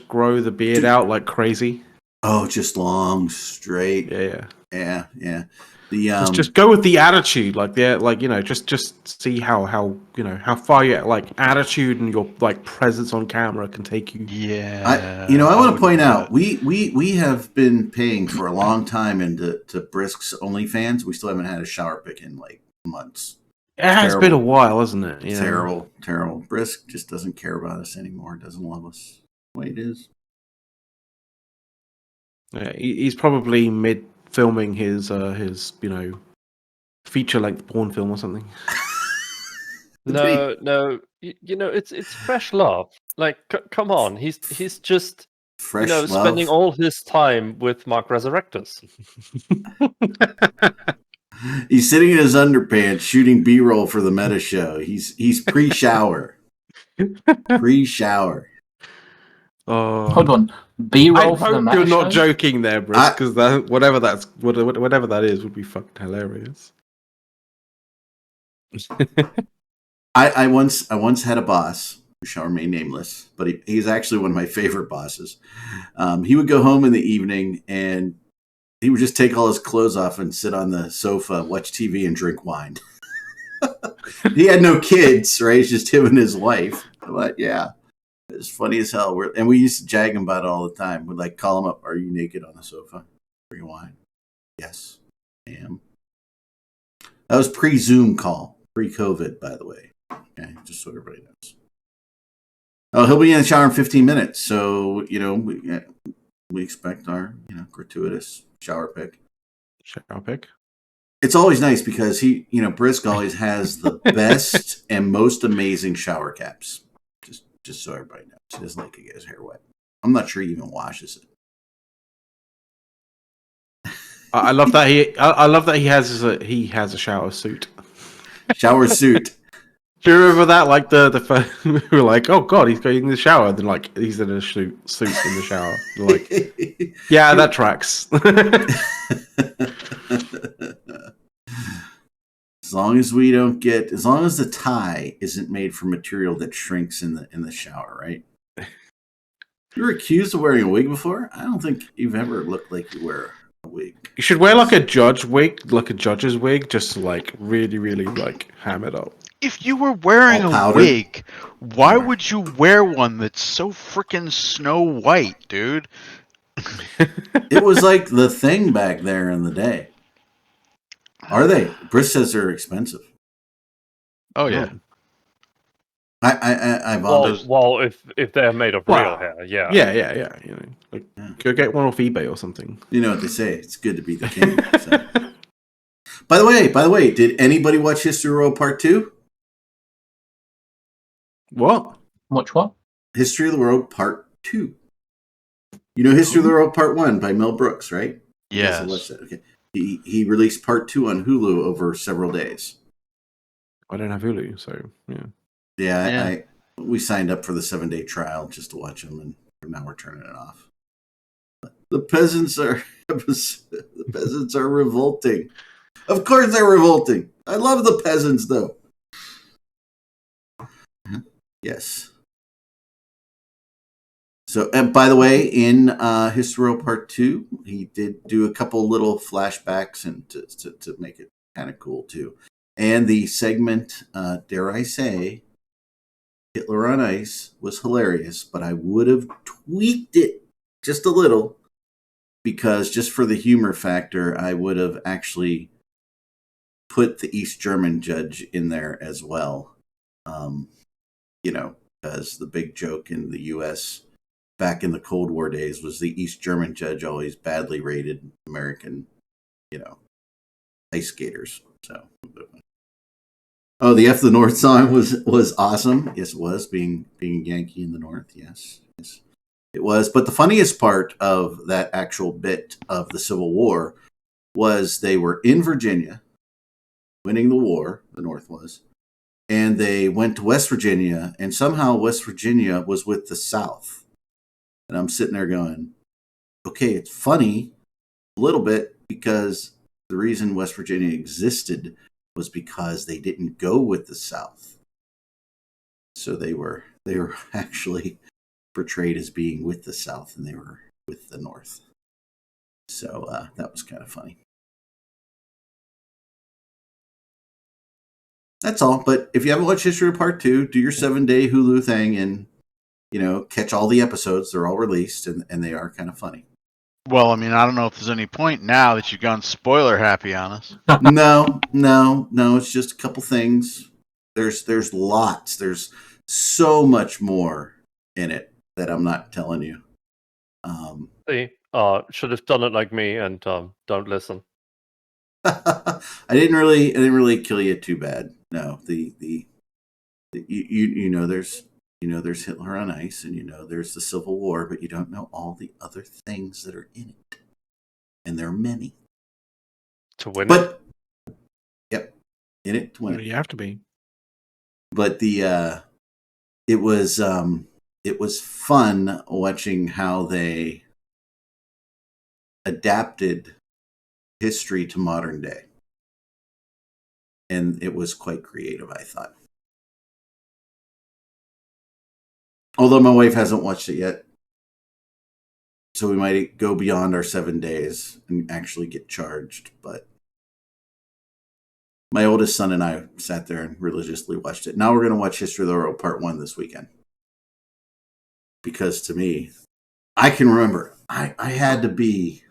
grow the beard out like crazy. Oh, just long, straight. Yeah. The just go with the attitude, just see how far your attitude and your presence on camera can take you. Yeah. I want to point out we have been paying for a long time into Brisk's OnlyFans. We still haven't had a shower pic in months. It's been a while, hasn't it? Terrible. Brisk just doesn't care about us anymore. Doesn't love us the way it is. Yeah, he's probably mid filming his feature length porn film or something. No. It's fresh love. Come on. He's just fresh love. Spending all his time with Mark Resurrectus. He's sitting in his underpants shooting B-roll for the meta show. He's pre-shower. Pre-shower. Hold on. B-roll for the meta you're show? Not joking there, Briss, because whatever that is would be fucking hilarious. I once had a boss who shall remain nameless, but he's actually one of my favorite bosses. He would go home in the evening and he would just take all his clothes off and sit on the sofa, watch TV, and drink wine. He had no kids, right? It's just him and his wife. But yeah, it's funny as hell. And we used to jag him about it all the time. We'd call him up. Are you naked on the sofa? Bring wine. Yes, I am. That was pre-Zoom call, pre-COVID, by the way. Okay, just so everybody knows. Oh, he'll be in the shower in 15 minutes. So we expect our gratuitous shower pick. It's always nice because Brisk always has the best and most amazing shower caps. Just so everybody knows, he doesn't like to get his hair wet. I'm not sure he even washes it. I love that he has a shower suit. Shower suit. Do you remember that? We were like, oh god, he's going in the shower. Then he's in a suit in the shower. Yeah, that tracks. As long as the tie isn't made from material that shrinks in the shower, right? You were accused of wearing a wig before? I don't think you've ever looked like you wear a wig. You should wear a judge wig, a judge's wig, just to really, really ham it up. If you were wearing a wig, why would you wear one that's so freaking Snow White, dude? It was the thing back there in the day. Are they? Briss says they're expensive. Oh yeah. I've Well, if they're made of real hair, yeah. Yeah. You know, like go get one off eBay or something. You know what they say? It's good to be the king. So. By the way, did anybody watch History Row Part 2? What? Watch what? History of the World Part 2. You know History of the World Part 1 by Mel Brooks, right? Yes. I watched that. Okay. He released Part 2 on Hulu over several days. I don't have Hulu, so yeah. Yeah. We signed up for the 7-day trial just to watch them, and now we're turning it off. The peasants are revolting. Of course they're revolting. I love the peasants, though. Yes. So, and by the way, in History Row Part 2, he did do a couple little flashbacks and to make it kind of cool, too. And the segment, dare I say, Hitler on Ice was hilarious, but I would have tweaked it just a little because just for the humor factor, I would have actually put the East German judge in there as well. You know, because the big joke in the U.S. back in the Cold War days was the East German judge always badly rated American, you know, ice skaters. So, oh, the F the North song was awesome. Yes, it was being Yankee in the North. Yes, it was. But the funniest part of that actual bit of the Civil War was they were in Virginia, winning the war. The North was. And they went to West Virginia, and somehow West Virginia was with the South. And I'm sitting there going, okay, it's funny a little bit because the reason West Virginia existed was because they didn't go with the South. So they were actually portrayed as being with the South, and they were with the North. So that was kind of funny. That's all. But if you haven't watched History of Part 2, do your 7-day Hulu thing and, you know, catch all the episodes. They're all released, and they are kind of funny. Well, I mean, I don't know if there's any point now that you've gone spoiler happy on us. No. It's just a couple things. There's lots. There's so much more in it that I'm not telling you. See, should have done it like me and don't listen. I didn't really kill you too bad. No, you know there's Hitler on Ice, and you know there's the Civil War, but you don't know all the other things that are in it, and there are many. To win but, it? Yep, in it to win it. You have to be. But it was fun watching how they adapted history to modern day. And it was quite creative, I thought. Although my wife hasn't watched it yet. So we might go beyond our 7 days and actually get charged. But my oldest son and I sat there and religiously watched it. Now we're going to watch History of the World Part 1 this weekend. Because to me, I can remember, I had to be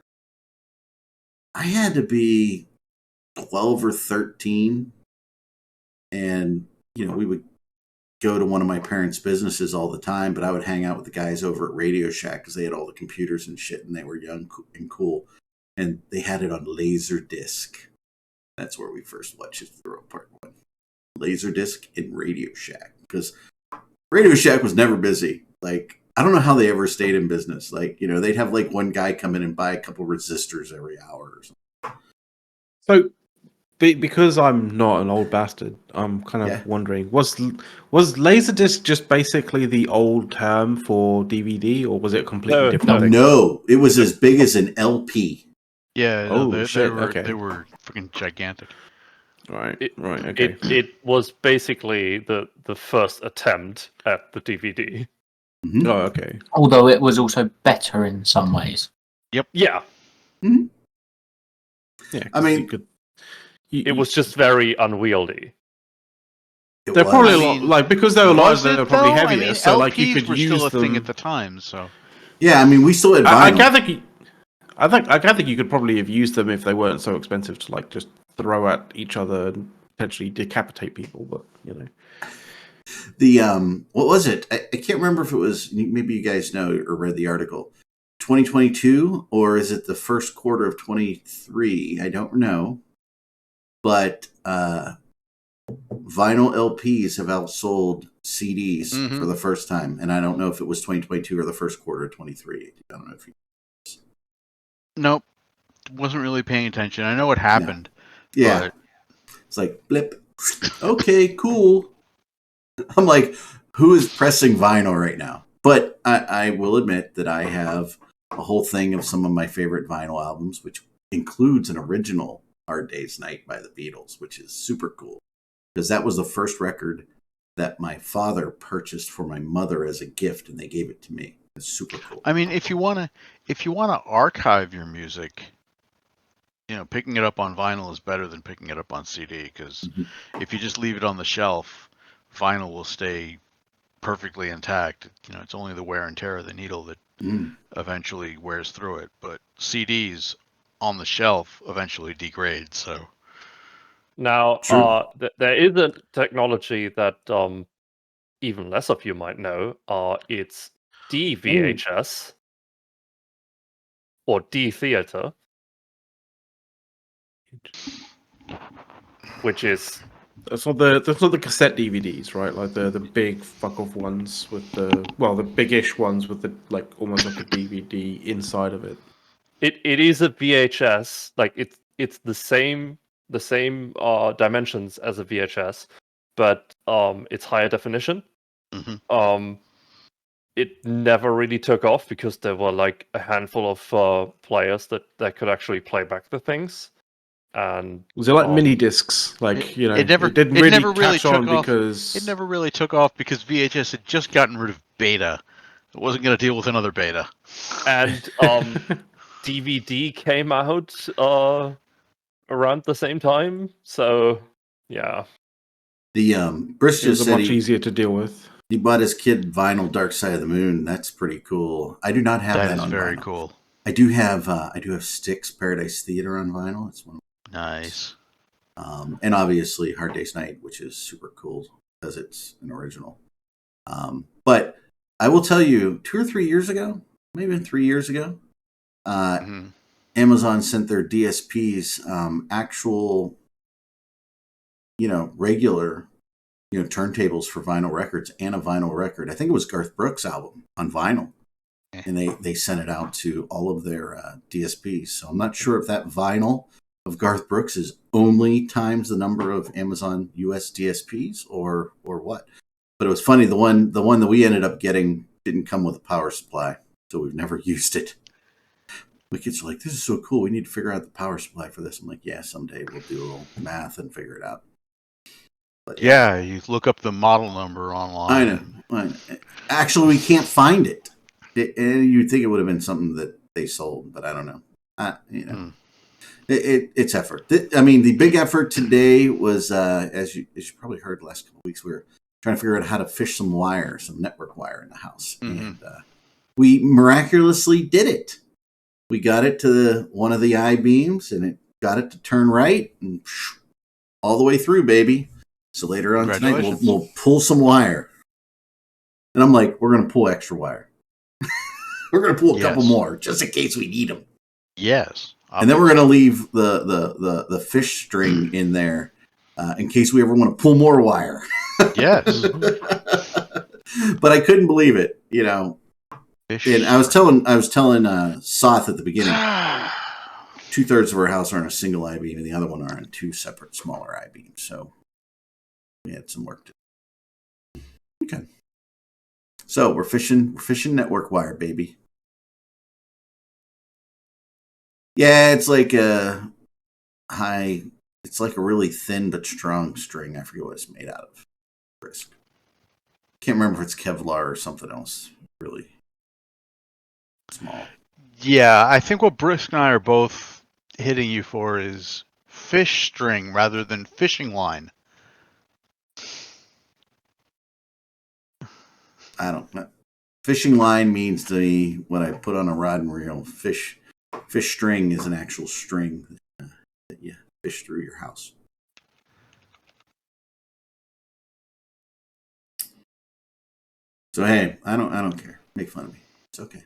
12 or 13. And, you know, we would go to one of my parents' businesses all the time, but I would hang out with the guys over at Radio Shack because they had all the computers and shit, and they were young and cool. And they had it on Laserdisc. That's where we first watched it, Part 1. Laserdisc in Radio Shack. Because Radio Shack was never busy. Like, I don't know how they ever stayed in business. Like, you know, they'd have like one guy come in and buy a couple resistors every hour or something. So, because I'm not an old bastard, I'm kind of wondering, was Laserdisc just basically the old term for DVD, or was it completely different? No, it was as big as an LP. Yeah, shit. They were freaking gigantic. Right, okay. It was basically the first attempt at the DVD. Mm-hmm. Oh, okay. Although it was also better in some ways. Yep. Yeah. Mm-hmm. Yeah, I mean, it was just very unwieldy. They're probably a lot, like, because they were large, they were probably heavier. I mean, so, LPs like, you could were use still a them. thing at the time. So, yeah, I mean, we still had vinyl. I gather you could probably have used them if they weren't so expensive to like just throw at each other and potentially decapitate people. But you know, The what was it? I can't remember if it was, maybe you guys know or read the article. 2022, or is it the first quarter of 23? I don't know. But vinyl LPs have outsold CDs for the first time, and I don't know if it was 2022 or the first quarter of 23. I don't know if you. Nope, wasn't really paying attention. I know what happened. Yeah, but... it's like blip. Okay, cool. I'm like, who is pressing vinyl right now? But I will admit that I have a whole thing of some of my favorite vinyl albums, which includes an original Hard Day's Night by the Beatles, which is super cool. Because that was the first record that my father purchased for my mother as a gift, and they gave it to me. It's super cool. I mean, if you wanna archive your music, picking it up on vinyl is better than picking it up on CD, because if you just leave it on the shelf, vinyl will stay perfectly intact. It's only the wear and tear of the needle that eventually wears through it. But CDs on the shelf eventually degrade. So now, there is a technology that even less of you might know. It's DVHS or D theater, which is That's not the cassette DVDs, right? Like the big fuck off ones with the big-ish ones with the like almost like a DVD inside of it. it is a VHS. Like it's the same dimensions as a VHS, but it's higher definition. It never really took off because there were like a handful of players that could actually play back the things. And was it like mini discs? Like it never really catch on took off because it never really took off because VHS had just gotten rid of beta. It wasn't going to deal with another beta. And DVD came out around the same time, so yeah. The Briss it was just said much easier to deal with. He bought his kid vinyl Dark Side of the Moon. That's pretty cool. I do not have that on vinyl. That is very cool. I do have Styx Paradise Theater on vinyl. It's one. Nice. And obviously Hard Day's Night, which is super cool because it's an original. But I will tell you, 2 or 3 years ago, maybe 3 years ago, Amazon sent their DSPs actual, regular, turntables for vinyl records and a vinyl record. I think it was Garth Brooks' album on vinyl. And they sent it out to all of their DSPs. So I'm not sure if that vinyl of Garth Brooks is only times the number of Amazon US DSPs or what. But it was funny, the one that we ended up getting didn't come with a power supply, so we've never used it. My kids are like, this is so cool, we need to figure out the power supply for this. I'm like, yeah, someday we'll do a little math and figure it out. But yeah, you look up the model number online. I know. Actually, we can't find it. And you'd think it would have been something that they sold, but I don't know. It's effort. I mean, the big effort today was, as you probably heard the last couple of weeks, we were trying to figure out how to fish some network wire in the house. And we miraculously did it. We got it to one of the I-beams, and it got it to turn right, and all the way through, baby. So later on tonight, we'll pull some wire. And I'm like, we're going to pull extra wire. We're going to pull a couple more, just in case we need them. Yes. And then we're going to leave the fish string in there in case we ever want to pull more wire. Yes. But I couldn't believe it, And I was telling Soth at the beginning, 2/3 of our house are on a single I-beam, and the other one are on 2 separate smaller I-beams. So we had some work to do. Okay. So we're fishing network wire, baby. Yeah, it's like a really thin but strong string. I forget what it's made out of. Brisk. Can't remember if it's Kevlar or something else. Really small. Yeah, I think what Brisk and I are both hitting you for is fish string rather than fishing line. I don't know. Fishing line means to me when I put on a rod and reel. Fish string is an actual string that you fish through your house. So hey, I don't care. Make fun of me. It's okay.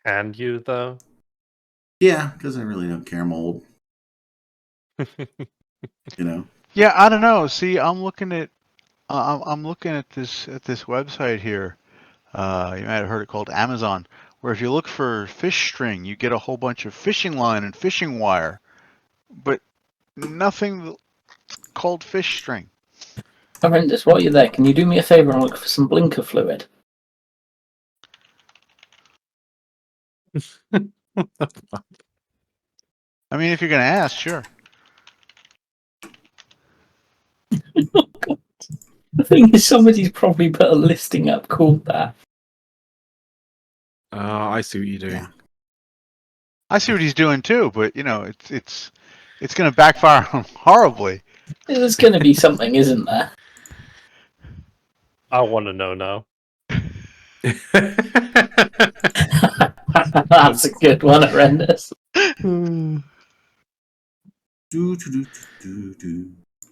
And you though? Yeah, because I really don't care. I'm old. You know. Yeah, I don't know. See, I'm looking at this website here. You might have heard it called Amazon, where if you look for fish string, you get a whole bunch of fishing line and fishing wire, but nothing called fish string. Horrendous. While you're there, can you do me a favour and look for some blinker fluid? I mean, if you're gonna ask, sure. The thing is, somebody's probably put a listing up called that. I see what you're doing. Yeah. I see what he's doing too, but you know, it's gonna backfire on him horribly. There's going to be something, isn't there? I want to know now. That's a good one, Horrendous. And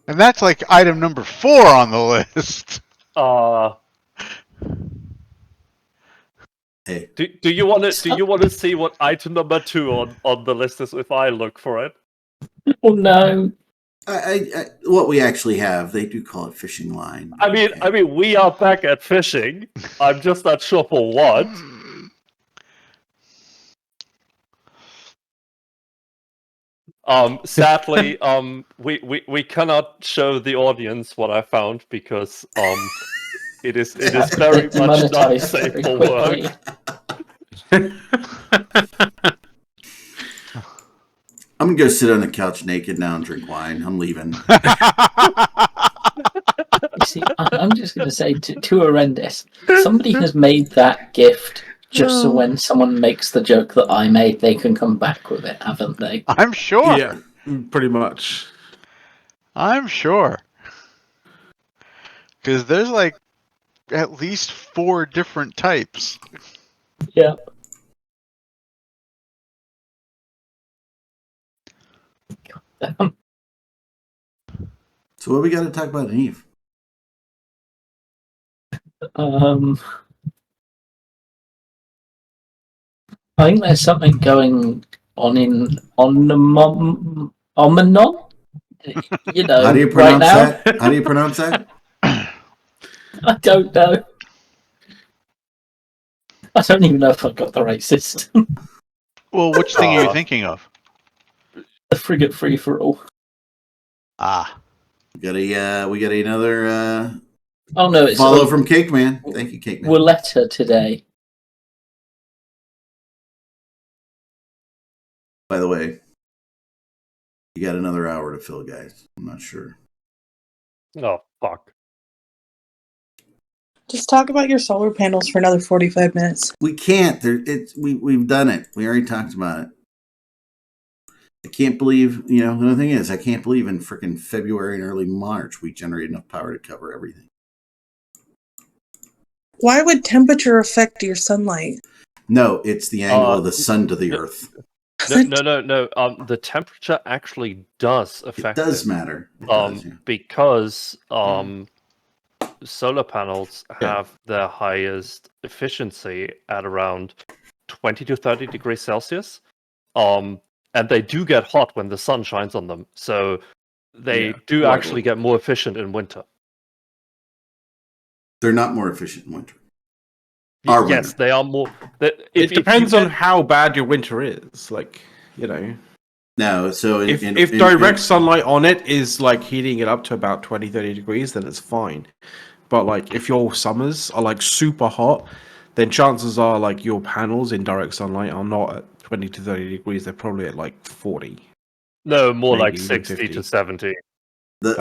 that's like item number 4 on the list. Hey. Do you want to see what item number 2 on the list is if I look for it? Oh no. I what we actually have, they do call it fishing line. I mean, we are back at fishing. I'm just not sure for what. Sadly, we cannot show the audience what I found because it is very much not safe for work. I'm gonna go sit on the couch naked now and drink wine. I'm leaving. You see, I'm just going to say to Horrendous, somebody has made that gift just so when someone makes the joke that I made, they can come back with it, haven't they? I'm sure. Yeah, pretty much. I'm sure. Because there's like at least 4 different types. Yeah. So what we got to talk about, Eve? I think there's something going on in Omenon. You know, How do you right pronounce now. that? How do you pronounce that? I don't know. I don't even know if I've got the right system. Well, which thing are you thinking of? The frigate free for all. Ah. We got another Oh no, it's follow from Cake Man. Thank you, Cake Man. Willetta today. By the way, you got another hour to fill, guys. I'm not sure. Oh fuck. Just talk about your solar panels for another 45 minutes. We can't. We've done it. We already talked about it. I can't believe, the other thing is, I can't believe in freaking February and early March we generate enough power to cover everything. Why would temperature affect your sunlight? No, it's the angle of the sun to the earth. No. The temperature actually does affect it. Does matter. It does, yeah. Because solar panels have their highest efficiency at around 20 to 30 degrees Celsius. And they do get hot when the sun shines on them. So they do actually get more efficient in winter. They're not more efficient in winter. Yes, they are more. It depends on how bad your winter is. No, so if direct sunlight on it is like heating it up to about 20-30 degrees, then it's fine. But if your summers are super hot, then chances are your panels in direct sunlight are not at 20 to 30 degrees. They're probably at 40. No, more maybe like even 60 50. to 70. The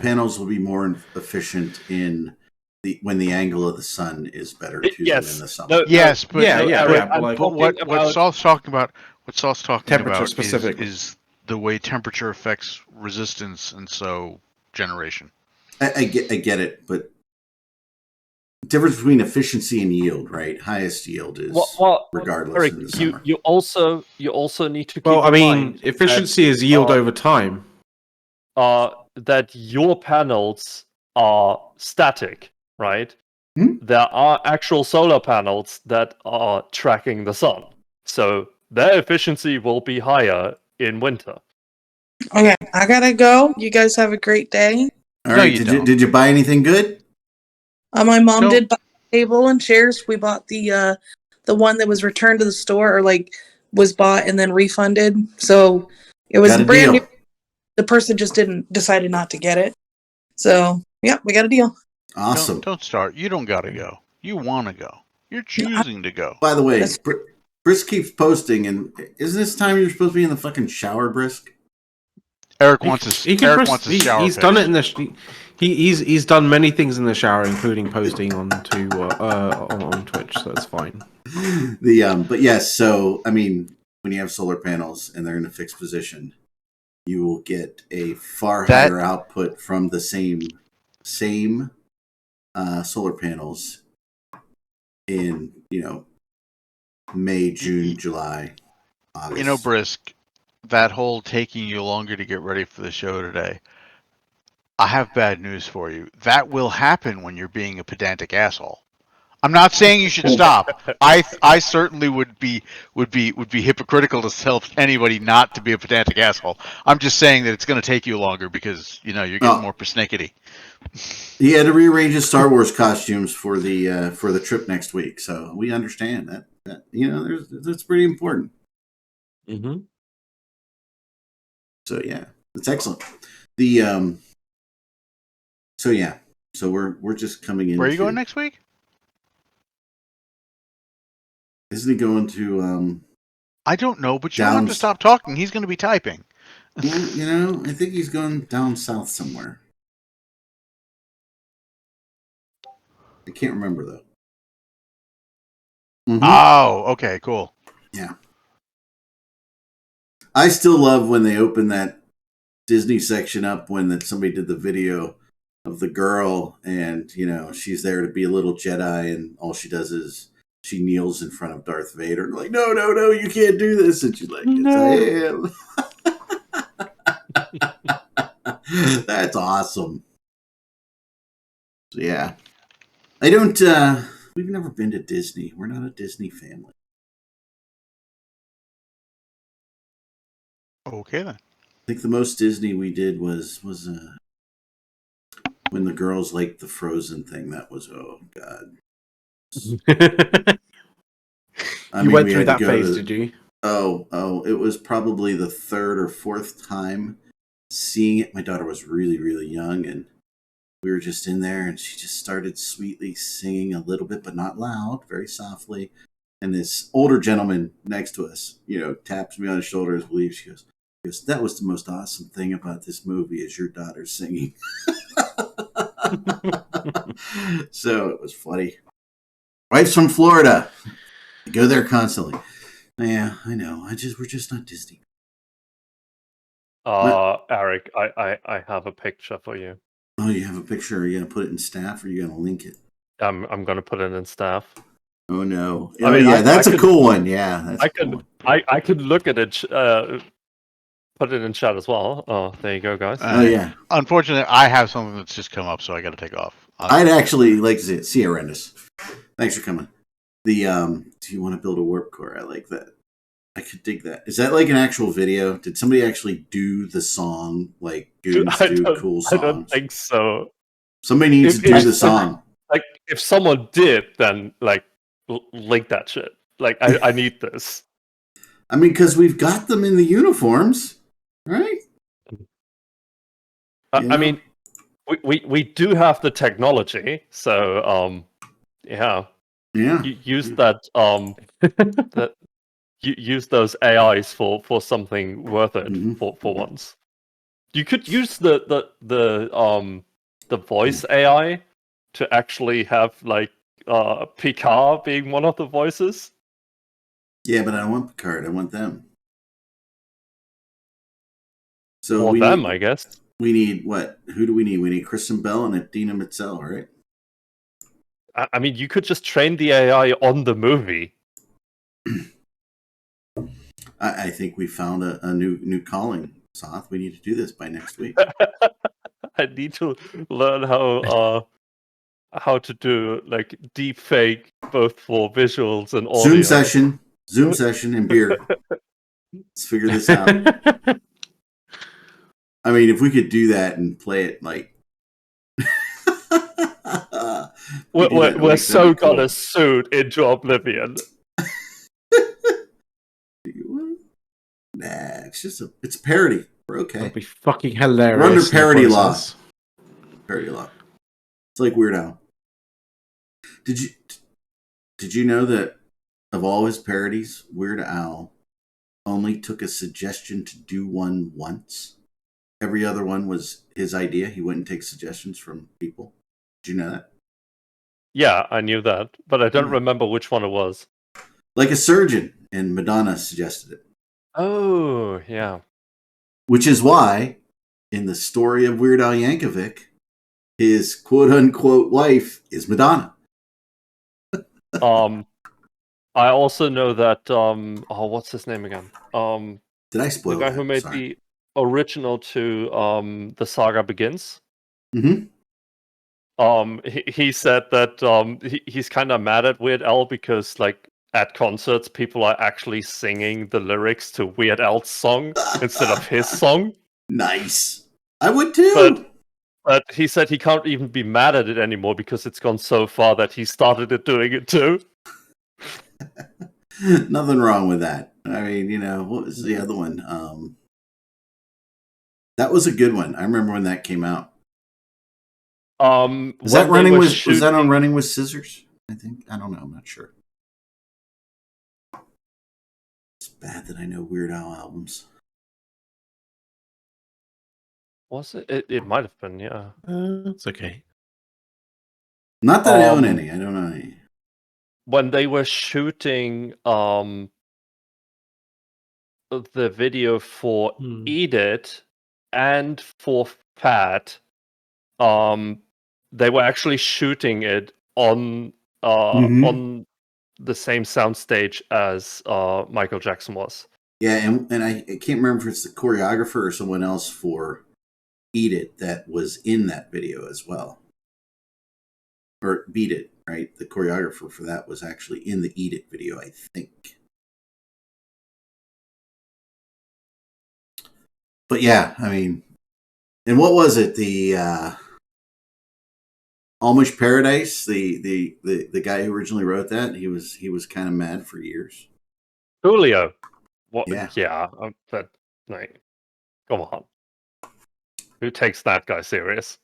panels will be more efficient when the angle of the sun is better too than in the summer. But what Saul's talking about, temperature specific is the way temperature affects resistance and so generation. I get it, but the difference between efficiency and yield, right? Highest yield is regardless Eric, in the summer. You also need to keep in mind efficiency is yield over time. that your panels are static, right? There are actual solar panels that are tracking the sun. So their efficiency will be higher in winter. Okay, I gotta go. You guys have a great day. All No, right. you Did don't. you buy anything good? My mom Don't- did buy a table and chairs. We bought the one that was returned to the store, or like was bought and then refunded. So it was Got a brand deal. new. The person just decided not to get it. So yeah, we got a deal. Awesome. Don't start. You don't gotta go. You want to go. You're choosing to go. By the way, That's- Brisk keeps posting, and isn't this time you're supposed to be in the fucking shower, Brisk? Eric wants his shower. He's done it in the. He's done many things in the shower, including posting on Twitch. So it's fine. But yes. So I mean, when you have solar panels and they're in a fixed position, you will get a far higher output from the same solar panels in May, June, July, August. Brisk, that whole taking you longer to get ready for the show today. I have bad news for you. That will happen when you're being a pedantic asshole. I'm not saying you should stop. I certainly would be hypocritical to tell anybody not to be a pedantic asshole. I'm just saying that it's going to take you longer because you're getting more persnickety. He had to rearrange his Star Wars costumes for the trip next week, so we understand that that's pretty important. Mm-hmm. So yeah, that's excellent. So we're just coming in. Where are you going next week? Isn't he going to? I don't know, but you don't have to stop talking. He's going to be typing. Well, I think he's going down south somewhere. I can't remember though. Mm-hmm. Oh, okay, cool. Yeah. I still love when they open that Disney section up when somebody did the video of the girl and she's there to be a little Jedi and all she does is she kneels in front of Darth Vader and like, no, you can't do this, and she's like, yes, I am. That's awesome. So yeah, I don't. We've never been to Disney. We're not a Disney family. Okay then. I think the most Disney we did was when the girls liked the Frozen thing. That was, oh god. You went through that phase, did you? Oh, it was probably the third or fourth time seeing it. My daughter was really, really young, and we were just in there, and she just started sweetly singing a little bit, but not loud, very softly. And this older gentleman next to us, taps me on the shoulder as we leave. She goes, that was the most awesome thing about this movie is your daughter singing. So it was funny. Wife's from Florida. I go there constantly. Yeah, I know. We're just not Disney. Eric, I have a picture for you. Oh, you have a picture? Are you gonna put it in staff or are you gonna link it? I'm gonna put it in staff. Oh no! That's a cool one. Yeah, I could look at it. Put it in chat as well. Oh, there you go, guys. Oh yeah. Unfortunately, I have something that's just come up, so I got to take off. I'd actually like to see it. See you, Rendis. Thanks for coming. Do you want to build a warp core? I like that. I could dig that. Is that like an actual video? Did somebody actually do the song like Goons do cool songs? I don't think so. Somebody needs to do the song. Like, if someone did, then like link that shit. Like, I need this. I mean, because we've got them in the uniforms, right? I mean, we do have the technology, so yeah. Use that use those AIs for something worth it for once. You could use the voice AI to actually have like Picard being one of the voices. Yeah, but I don't want Picard. I want them. So or them, I guess. We need what? Who do we need? We need Kristen Bell and Adina Menzel, right? I mean, you could just train the AI on the movie. I think we found a new calling, Soth. We need to do this by next week. I need to learn how to do like deep fake both for visuals and audio. Zoom session, and beer. Let's figure this out. I mean, if we could do that and play it like, we're so gonna suit into oblivion. Nah, it's parody. We're okay. That'd be fucking hilarious. We're under parody law. Parody law. It's like Weird Al. Did you know that of all his parodies, Weird Al only took a suggestion to do one once? Every other one was his idea. He wouldn't take suggestions from people. Did you know that? Yeah, I knew that, but I don't remember which one it was. Like a surgeon, and Madonna suggested it. Oh, yeah. Which is why, in the story of Weird Al Yankovic, his quote-unquote wife is Madonna. I also know that, what's his name again? Did I spoil the guy that? who made Sorry. the original to The Saga Begins? Mm-hmm. He said that he's kind of mad at Weird Al because, like, at concerts, people are actually singing the lyrics to Weird Al's song instead of his song. Nice. I would too. But he said he can't even be mad at it anymore because it's gone so far that he started doing it too. Nothing wrong with that. I mean, what was the other one? That was a good one. I remember when that came out. Was that on Running with Scissors? I think. I don't know. I'm not sure. It's bad that I know Weird Al albums. Was it? It might have been, yeah. It's okay. Not that I own any. I don't know any. When they were shooting the video for Eat It and for Fat, they were actually shooting it on the same soundstage as Michael Jackson was. Yeah, and I can't remember if it's the choreographer or someone else for Eat It that was in that video as well. Or Beat It, right? The choreographer for that was actually in the Eat It video, I think. But yeah, I mean, and what was it? The Amish Paradise, the guy who originally wrote that, he was kind of mad for years. Julio. What? Yeah. But like, come on. Who takes that guy serious?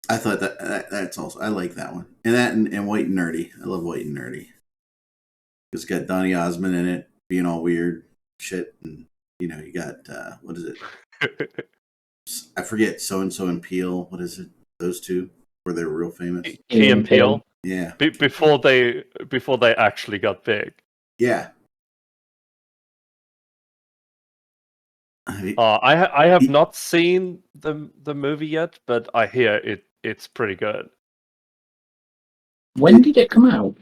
I thought that's also, I like that one. And that and White and Nerdy. I love White and Nerdy. It's got Donny Osmond in it, being all weird shit. And, you got, what is it? I forget, So-and-so and Peel. What is it? Those two, where they were real famous. Key and Peele. Yeah. Before they actually got big. Yeah. I have not seen the movie yet, but I hear it's pretty good. When did it come out?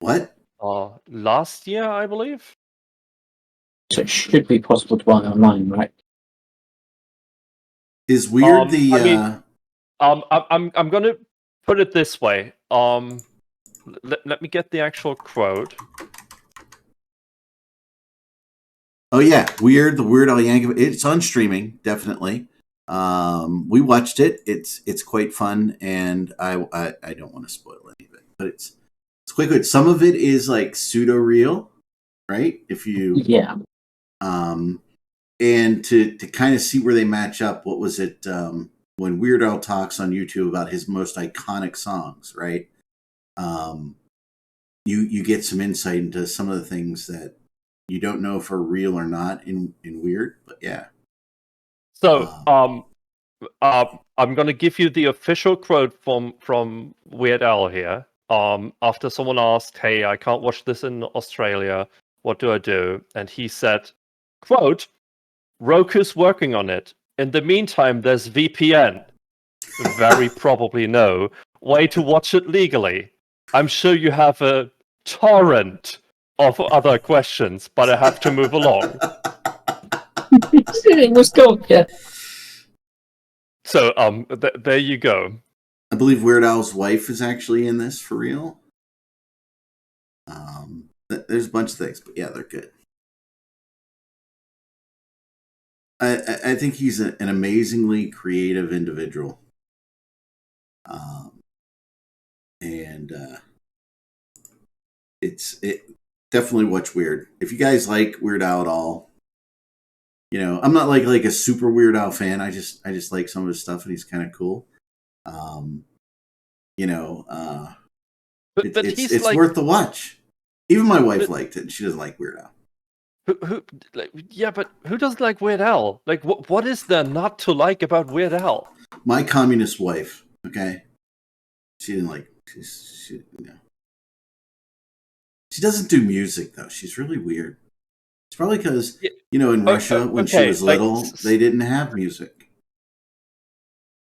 What? Last year, I believe. So it should be possible to buy online, right? Is Weird I'm gonna put it this way. Let me get the actual quote. Oh yeah, Weird, the Weird Al Yankovic. It's on streaming, definitely. We watched it. It's quite fun, and I don't want to spoil any of it, but it's quite good. Some of it is like pseudo real, right? And to kind of see where they match up. What was it when Weird Al talks on YouTube about his most iconic songs, right? You get some insight into some of the things that you don't know if are real or not in Weird, but yeah. So I'm gonna give you the official quote from Weird Al here. After someone asked, "Hey, I can't watch this in Australia. What do I do?" And he said, "Quote: Roku's working on it. In the meantime, there's VPN. Very probably no way to watch it legally. I'm sure you have a torrent of other questions, but I have to move along." It was gone. Yeah. So there you go. I believe Weird Al's wife is actually in this for real. There's a bunch of things, but yeah, they're good. I think he's an amazingly creative individual. And it definitely watch Weird. If you guys like Weird Al at all, you know, I'm not like a super Weird Al fan. I just like some of his stuff, and he's kind of cool. You know, But it's he's like, worth the watch. Even my wife liked it, and she doesn't like Weird Al. Yeah, but who doesn't like Weird Al? Like, what is there not to like about Weird Al? My communist wife, okay, she didn't like. She doesn't do music though. She's really weird. It's probably because you know in Russia when she was little they didn't have music.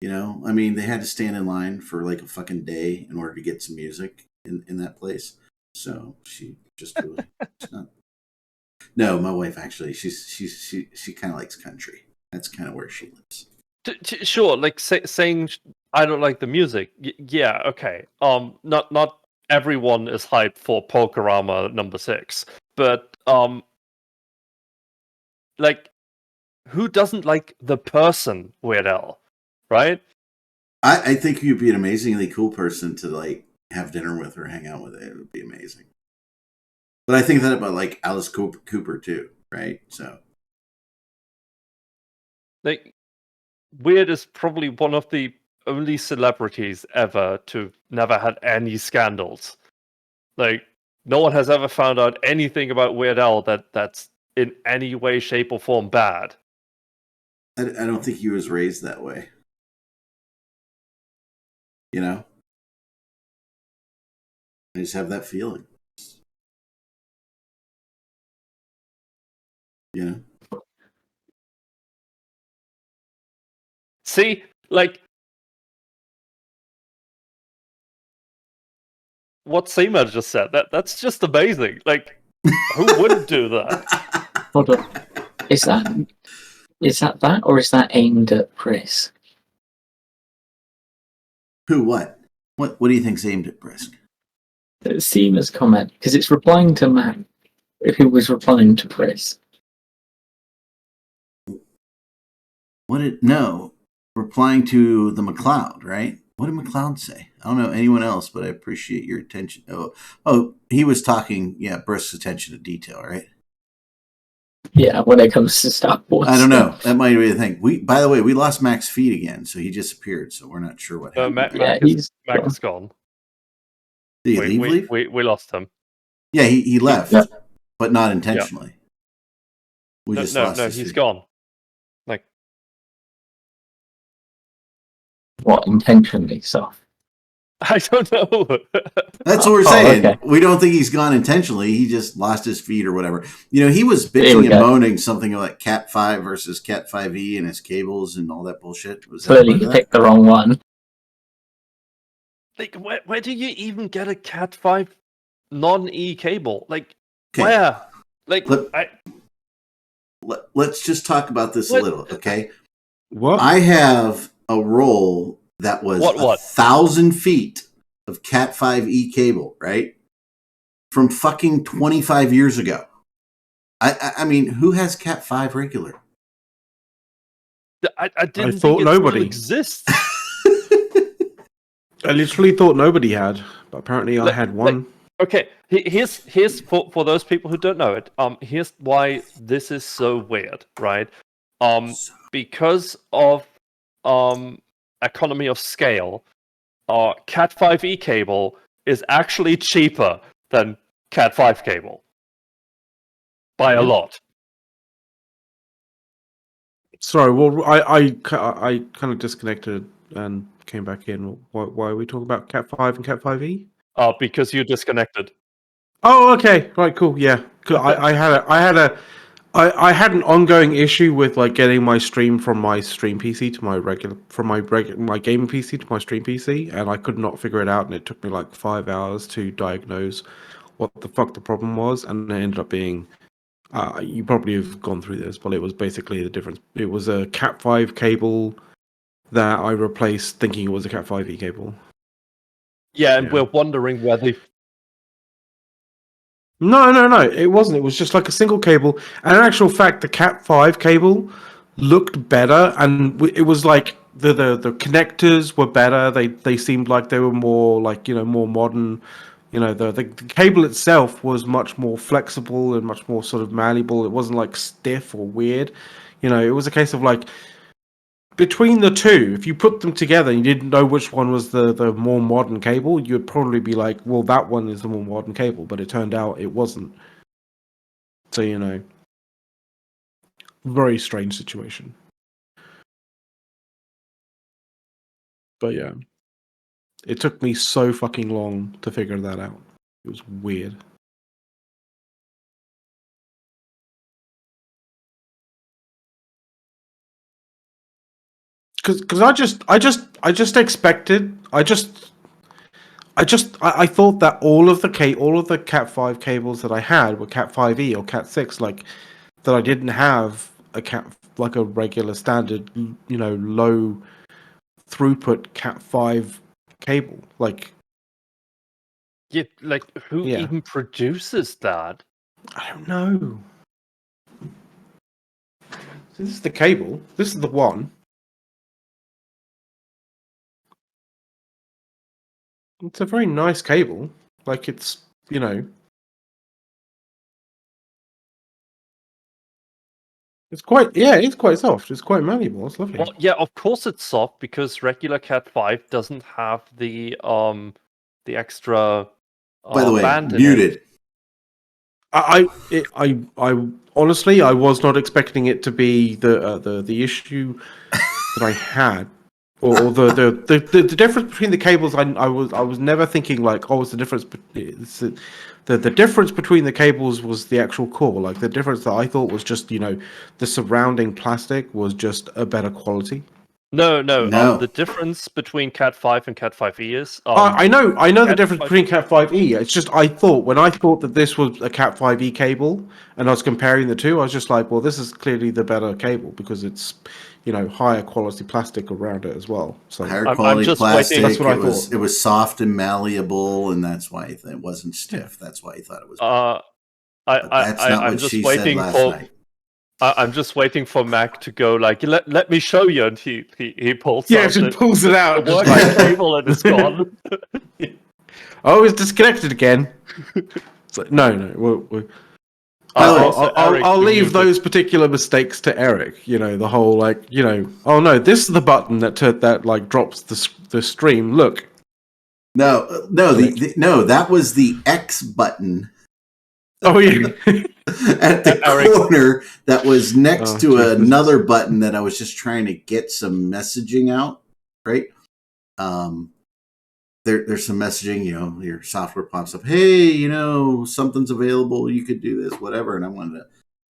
You know, I mean they had to stand in line for like a fucking day in order to get some music in that place. So she just really. Not... No, my wife actually, she kind of likes country. That's kind of where she lives. Sure, like saying I don't like the music. Yeah, okay. Not everyone is hyped for Pokerama number 6, but like, who doesn't like the person Weird Al, right? I think you'd be an amazingly cool person to like have dinner with or hang out with. It would be amazing. But I think that about like Alice Cooper too, right? So, like, Weird is probably one of the only celebrities ever to never had any scandals. Like, no one has ever found out anything about Weird Al that's in any way, shape, or form bad. I don't think he was raised that way. You know, I just have that feeling. You know. See, like, what Seema just said, that's just amazing. Like, who wouldn't do that? Hold on. Is that or is that aimed at Chris? Who? What do you think's aimed at Brisk? Seema's comment, because it's replying to Matt, who was replying to Chris. No, replying to the McLeod, right? What did McLeod say? I don't know anyone else, but I appreciate your attention. Oh, he was talking, Brisk's attention to detail, right? Yeah, when it comes to Star Wars. I don't know. That might be the thing. By the way, we lost Mac's feed again, so he disappeared. So we're not sure what happened. Mac is gone. Did he leave? We lost him. Yeah, he left, but not intentionally. We just lost his he's feed. gone. Like, what, intentionally? So I don't know. That's what we're saying. Okay. We don't think he's gone intentionally. He just lost his feed or whatever. You know, he was bitching and moaning something like Cat 5 versus Cat 5e and his cables and all that bullshit. Clearly he picked the wrong one. Like, where do you even get a Cat 5 non-E cable? Like, where? Like, let's just talk about this a little, okay? What? I have a roll that was 1,000 feet of Cat 5e cable, right? From fucking 25 years ago. I mean, who has Cat 5 regular? I didn't thought think nobody still exists. I literally thought nobody had, but apparently I had one. Okay, here's for those people who don't know it. Here's why this is so weird, right? Because of economy of scale, Cat 5e cable is actually cheaper than Cat 5 cable by a lot. Sorry, well, I kind of disconnected and came back in. Why are we talking about Cat 5 and Cat 5e? Because you disconnected. Oh, okay, right, cool, yeah. I had an ongoing issue with like getting my stream from my stream PC to my my gaming PC to my stream PC, and I could not figure it out, and it took me like 5 hours to diagnose what the fuck the problem was, and it ended up being You probably have gone through this, but it was basically the difference. It was a Cat5 cable that I replaced thinking it was a Cat5e cable. Yeah, and Yeah. we're wondering where they. No, it wasn't. It was just like a single cable. And in actual fact, the Cat5 cable looked better, and it was like the connectors were better. They seemed like they were more like, you know, more modern. You know, the cable itself was much more flexible and much more sort of malleable. It wasn't like stiff or weird. You know, it was a case of like between the two, if you put them together and you didn't know which one was the more modern cable, you'd probably be like, well, that one is the more modern cable. But it turned out it wasn't. So, you know, very strange situation. But yeah, it took me so fucking long to figure that out. It was weird. Because I just expected, I thought that all of the Cat5 cables that I had were Cat5e or Cat6, like that I didn't have a like a regular standard, you know, low throughput Cat5 cable. Like, Yeah, like who yeah, even produces that? I don't know. This is the cable. This is the one. It's a very nice cable. Like, it's, you know, it's quite soft. It's quite malleable. It's lovely. Well, yeah, of course it's soft because regular Cat5 doesn't have the extra By the way, band in it. muted. I honestly, I was not expecting it to be the issue that I had, or the difference between the cables. I was never thinking like, oh, it's the difference. The difference between the cables was the actual core. Like the difference that I thought was just, you know, the surrounding plastic was just a better quality. No. No. The difference between Cat5 and Cat5e is I know the difference Cat5 between Cat5e. It's just when I thought that this was a Cat5e cable, and I was comparing the two, I was just like, well, this is clearly the better cable because it's, you know, higher quality plastic around it as well. So Higher I'm quality just plastic. waiting. That's what I thought. It was soft and malleable, and that's why it wasn't stiff. That's why he thought it was. But that's not I'm what just she said waiting last for. night. I'm just waiting for Mac to go like, let me show you, and he pulls yeah, out just pulls it out. the Just working like, cable and it's gone. oh, it's disconnected again. It's like, no. We'll I'll leave those particular mistakes to Eric. You know, the whole like, you know, oh no, this is the button that like drops the stream. Look. No, that was the X button. Oh yeah. At the corner that was next to Jesus. another button that I was just trying to get some messaging out, right? There's some messaging, you know, your software pops up, hey, you know, something's available, you could do this, whatever. And I wanted to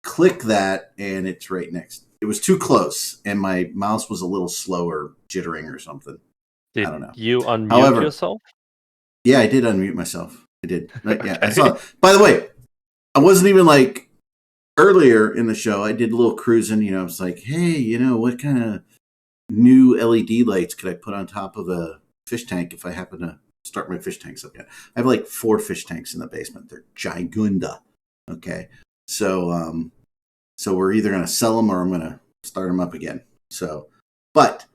click that, and it's right next. It was too close, and my mouse was a little slower, jittering or something. I don't know. You unmute yourself? Yeah, I did unmute myself. I did. Okay. Yeah, I saw. By the way, I wasn't even like earlier in the show. I did a little cruising. You know, I was like, hey, you know, what kind of new LED lights could I put on top of a fish tank if I happen to start my fish tanks up yet? I have like 4 fish tanks in the basement. They're gigunda. Okay, so we're either gonna sell them or I'm gonna start them up again. So, but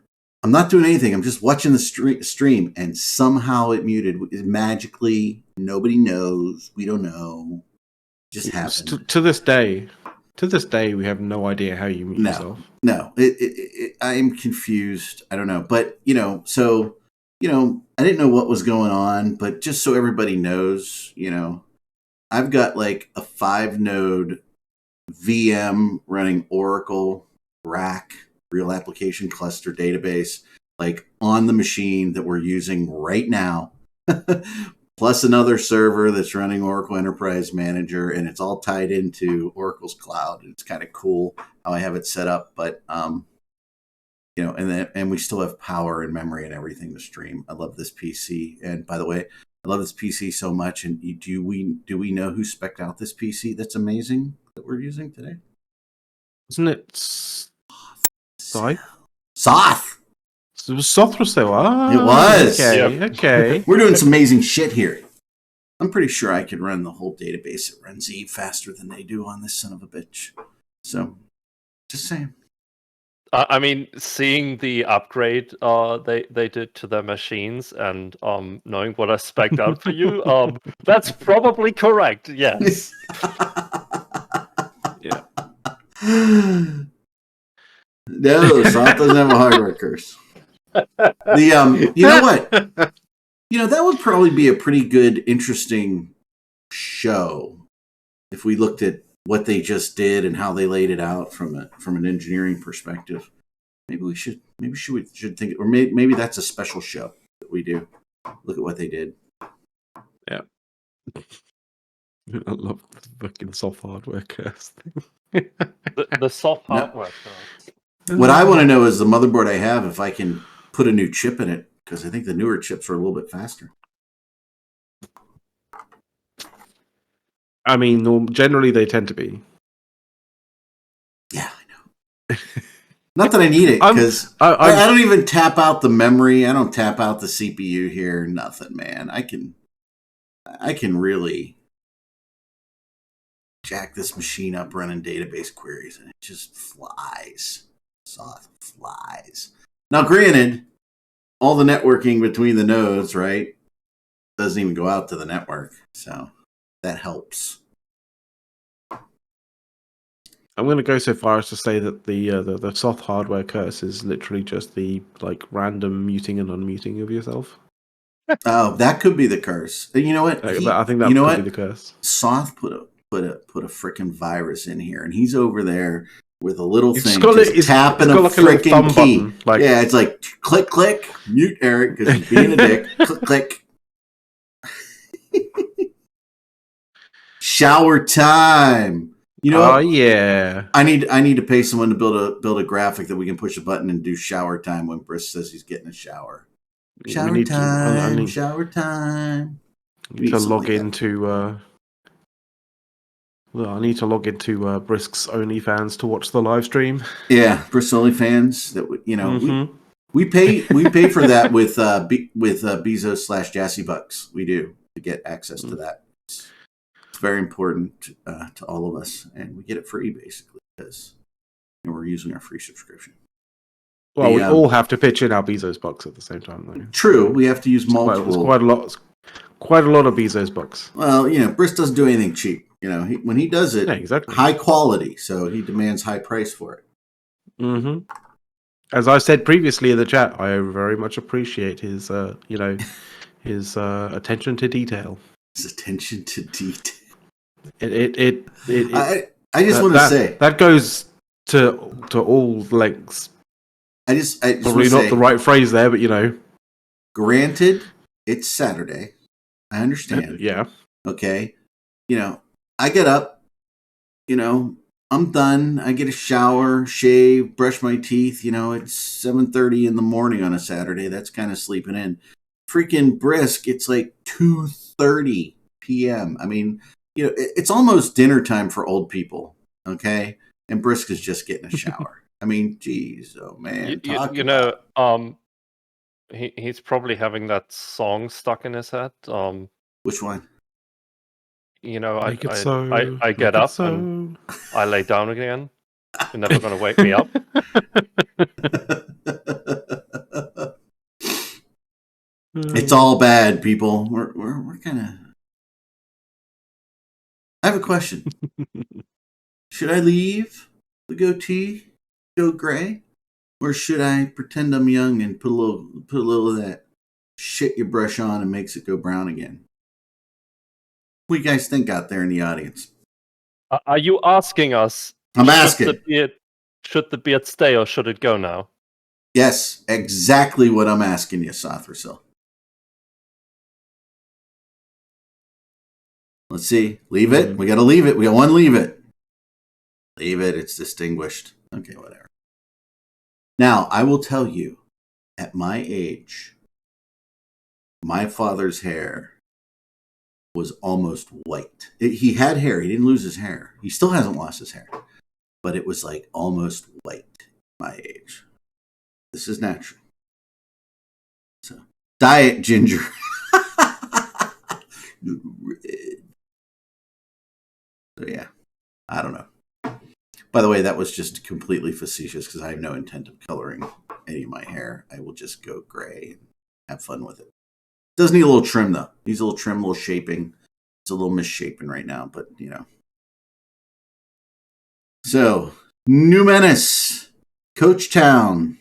I'm not doing anything. I'm just watching the stream, and somehow it muted. Magically, nobody knows. We don't know. Just happened. To this day, we have no idea how you mute yourself. No, I am confused. I don't know, but you know, so you know, I didn't know what was going on, but just so everybody knows, you know, I've got like a 5-node VM running Oracle RAC, Real Application Cluster Database, like on the machine that we're using right now. Plus another server that's running Oracle Enterprise Manager, and it's all tied into Oracle's cloud. It's kind of cool how I have it set up, but you know, and we still have power and memory and everything to stream. I love this PC. And by the way, I love this PC so much. And do we know who spec'd out this PC that's amazing that we're using today? Isn't it Soth? Soth! It was Soth was there. Ah, It was. Okay, Yep. okay. We're doing some amazing shit here. I'm pretty sure I could run the whole database at Renz faster than they do on this son of a bitch. So, just saying. I mean, seeing the upgrade they did to their machines and knowing what I spec'd out for you, that's probably correct. Yes. Yeah. No, Soth doesn't have a hardware curse. You know what? You know, that would probably be a pretty good, interesting show if we looked at what they just did and how they laid it out from an engineering perspective. Maybe we should think, or maybe that's a special show that we do. Look at what they did. Yeah. I love the fucking soft hardware curse thing. The soft No. hardware. What I want to know is the motherboard I have, if I can put a new chip in it, because I think the newer chips are a little bit faster. I mean, generally they tend to be. Yeah, I know. Not that I need it, because I don't even tap out the memory. I don't tap out the CPU here. Nothing, man. I can really jack this machine up running database queries, and it just flies. Soft flies. Now, granted, all the networking between the nodes, right, doesn't even go out to the network, so that helps. I'm going to go so far as to say that the soft hardware curse is literally just the random muting and unmuting of yourself. Oh, that could be the curse. You know what? I think that could be the curse. Soth put a freaking virus in here, and he's over there with a little thing tapping a freaking key. Yeah, it's like click click, mute Eric because he's being a dick. Click click. Shower time. You know what? Yeah. I need to pay someone to build a graphic that we can push a button and do shower time when Briss says he's getting a shower. Shower time. Shower time. I need to log into. I need to log into Brisk's OnlyFans to watch the live stream. Yeah, Brisk's OnlyFans. That we pay for that with Bezos / Jassy Bucks. We do to get access to that. It's very important to all of us, and we get it free basically because we're using our free subscription. Well, we all have to pitch in our Bezos bucks at the same time, though. True, we have to use multiple. It's quite a lot of Bezos bucks. Well, Briss doesn't do anything cheap. When he does it, exactly. High quality, so he demands high price for it. Mm-hmm. As I said previously in the chat, I very much appreciate his, his attention to detail. His attention to detail. I just want to say that goes to all lengths. I just probably not the right phrase there, but Granted, it's Saturday. I understand. Yeah. Okay. I get up. I'm done. I get a shower, shave, brush my teeth. It's 7:30 in the morning on a Saturday. That's kind of sleeping in. Freaking Brisk, it's like 2:30 p.m. I mean, it's almost dinner time for old people. Okay, and Brisk is just getting a shower. I mean, geez, oh man. He's probably having that song stuck in his head. Which one? I get up and I lay down again. You're never going to wake me up. It's all bad, people. We're kind of. I have a question. Should I leave the goatee, go gray, or should I pretend I'm young and put a little of that shit you brush on and makes it go brown again? What do you guys think out there in the audience? Are you asking us? I'm asking. Should the beard stay or should it go now? Yes, exactly what I'm asking you, Sothrasil. Let's see. Leave it. We got to leave it. We got one leave it. Leave it. It's distinguished. Okay, whatever. Now, I will tell you, at my age, my father's hair was almost white. He had hair. He didn't lose his hair. He still hasn't lost his hair. But it was like almost white at my age. This is natural. So, diet ginger. So, yeah. I don't know. By the way, that was just completely facetious because I have no intent of coloring any of my hair. I will just go gray and have fun with it. Does need a little trim, though. Needs a little trim, a little shaping. It's a little misshapen right now, but, you know. So, New Menace, Coach Town.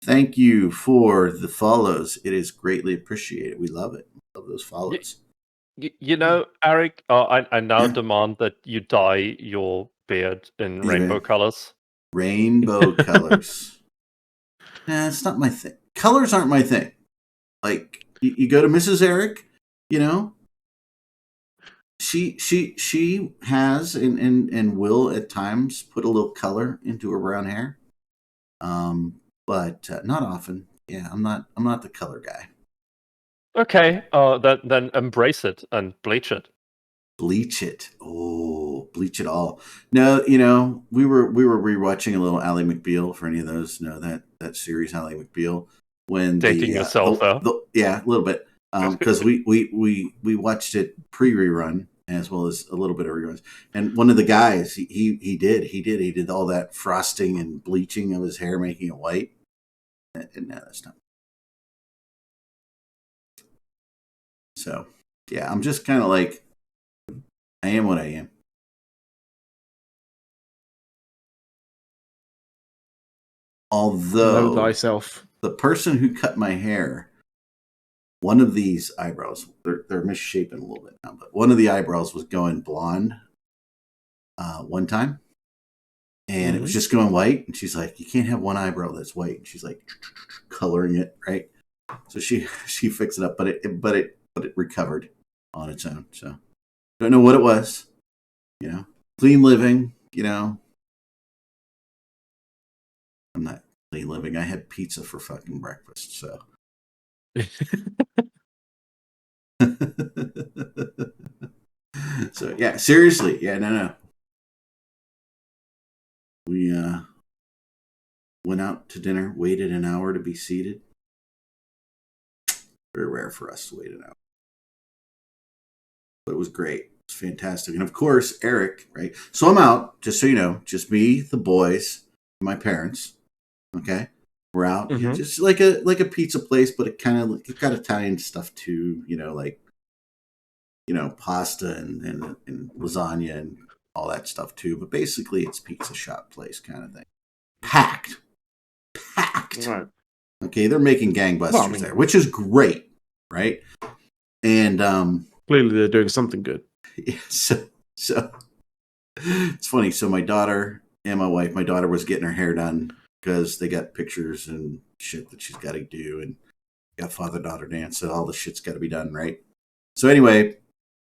Thank you for the follows. It is greatly appreciated. We love it. Love those follows. You know, Erik, I now demand that you dye your beard in rainbow colors. Rainbow colors. Nah, it's not my thing. Colors aren't my thing. Like, you go to Mrs. Erik, you know, she has and will at times put a little color into her brown hair. But not often. Yeah, I'm not the color guy. Okay, then embrace it and bleach it. Bleach it. Oh, bleach it all. No, you know, we were rewatching a little Ally McBeal. For any of those know that series, Ally McBeal. When dating yourself, yeah, a little bit. Because we watched it pre-rerun as well as a little bit of reruns. And one of the guys, he did all that frosting and bleaching of his hair, making it white. And no, that's not. So yeah, I'm just kind of like, I am what I am. Although know thyself. The person who cut my hair, one of these eyebrows, they're misshapen a little bit now, but one of the eyebrows was going blonde one time, and it was just going white. And she's like, "You can't have one eyebrow that's white." And she's like, coloring it, right? So she fixed it up, but it recovered on its own. So don't know what it was. You know, clean living. You know, I'm not clean living. I had pizza for fucking breakfast, so. So yeah, seriously, yeah, no. We went out to dinner, waited an hour to be seated. Very rare for us to wait an hour, but it was great. It was fantastic, and of course, Erik, right? So I'm out, just so you know, just me, the boys, and my parents. Okay, we're out, just like a pizza place, but it got Italian stuff too. You know, like. You know, pasta and lasagna and all that stuff too. But basically, it's pizza shop place kind of thing. Packed. Right. Okay, they're making gangbusters there, which is great, right? And clearly they're doing something good. Yeah, so it's funny. So my daughter and my wife, my daughter was getting her hair done because they got pictures and shit that she's got to do, and got father-daughter dance, so all the shit's got to be done, right? So anyway.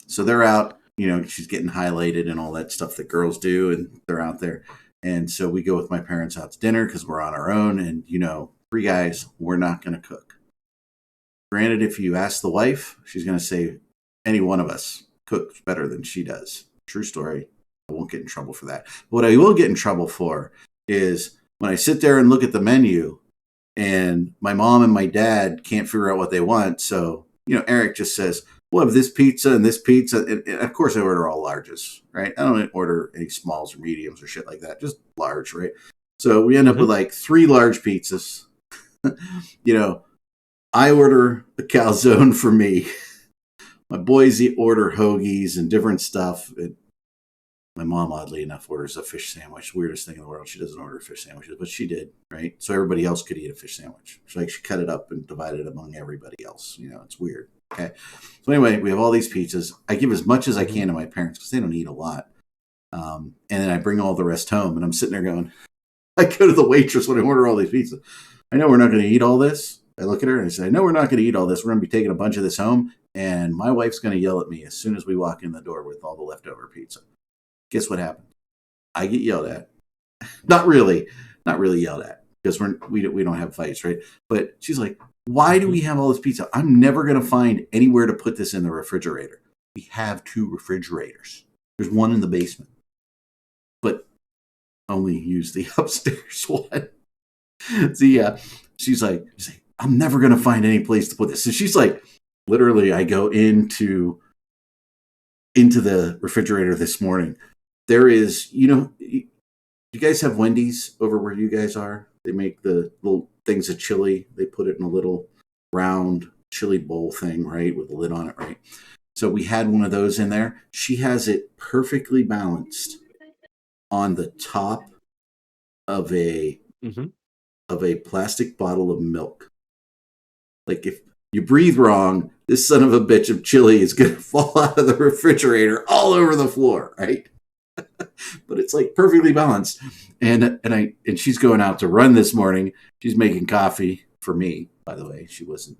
So they're out, you know, she's getting highlighted and all that stuff that girls do, and they're out there. And so we go with my parents out to dinner because we're on our own. And, you know, 3 guys, we're not going to cook. Granted, if you ask the wife, she's going to say any one of us cooks better than she does. True story. I won't get in trouble for that. But what I will get in trouble for is when I sit there and look at the menu and my mom and my dad can't figure out what they want. So, you know, Erik just says, we'll have this pizza and this pizza. And of course, I order all larges, right? I don't order any smalls or mediums or shit like that. Just large, right? So we end up with like 3 large pizzas. You know, I order a calzone for me. My boys order hoagies and different stuff. My mom, oddly enough, orders a fish sandwich. Weirdest thing in the world. She doesn't order fish sandwiches, but she did, right? So everybody else could eat a fish sandwich. So like she cut it up and divided it among everybody else. You know, it's weird. Okay. So anyway, we have all these pizzas. I give as much as I can to my parents because they don't eat a lot. And then I bring all the rest home, and I'm sitting there going, I go to the waitress when I order all these pizzas. I know we're not going to eat all this. I look at her and I say, I know we're not going to eat all this. We're going to be taking a bunch of this home. And my wife's going to yell at me as soon as we walk in the door with all the leftover pizza. Guess what happened? I get yelled at. Not really yelled at because we don't have fights, right? But she's like, why do we have all this pizza? I'm never going to find anywhere to put this in the refrigerator. we have 2 refrigerators. There's one in the basement, but only use the upstairs one. She's like, I'm never going to find any place to put this. So she's like, literally, I go into the refrigerator this morning. There is, you guys have Wendy's over where you guys are? They make the little things of chili. They put it in a little round chili bowl thing, right? With a lid on it, right? So we had one of those in there. She has it perfectly balanced on the top of a plastic bottle of milk. Like if you breathe wrong, this son of a bitch of chili is going to fall out of the refrigerator all over the floor, right? But it's like perfectly balanced. And she's going out to run this morning. She's making coffee for me, by the way. She wasn't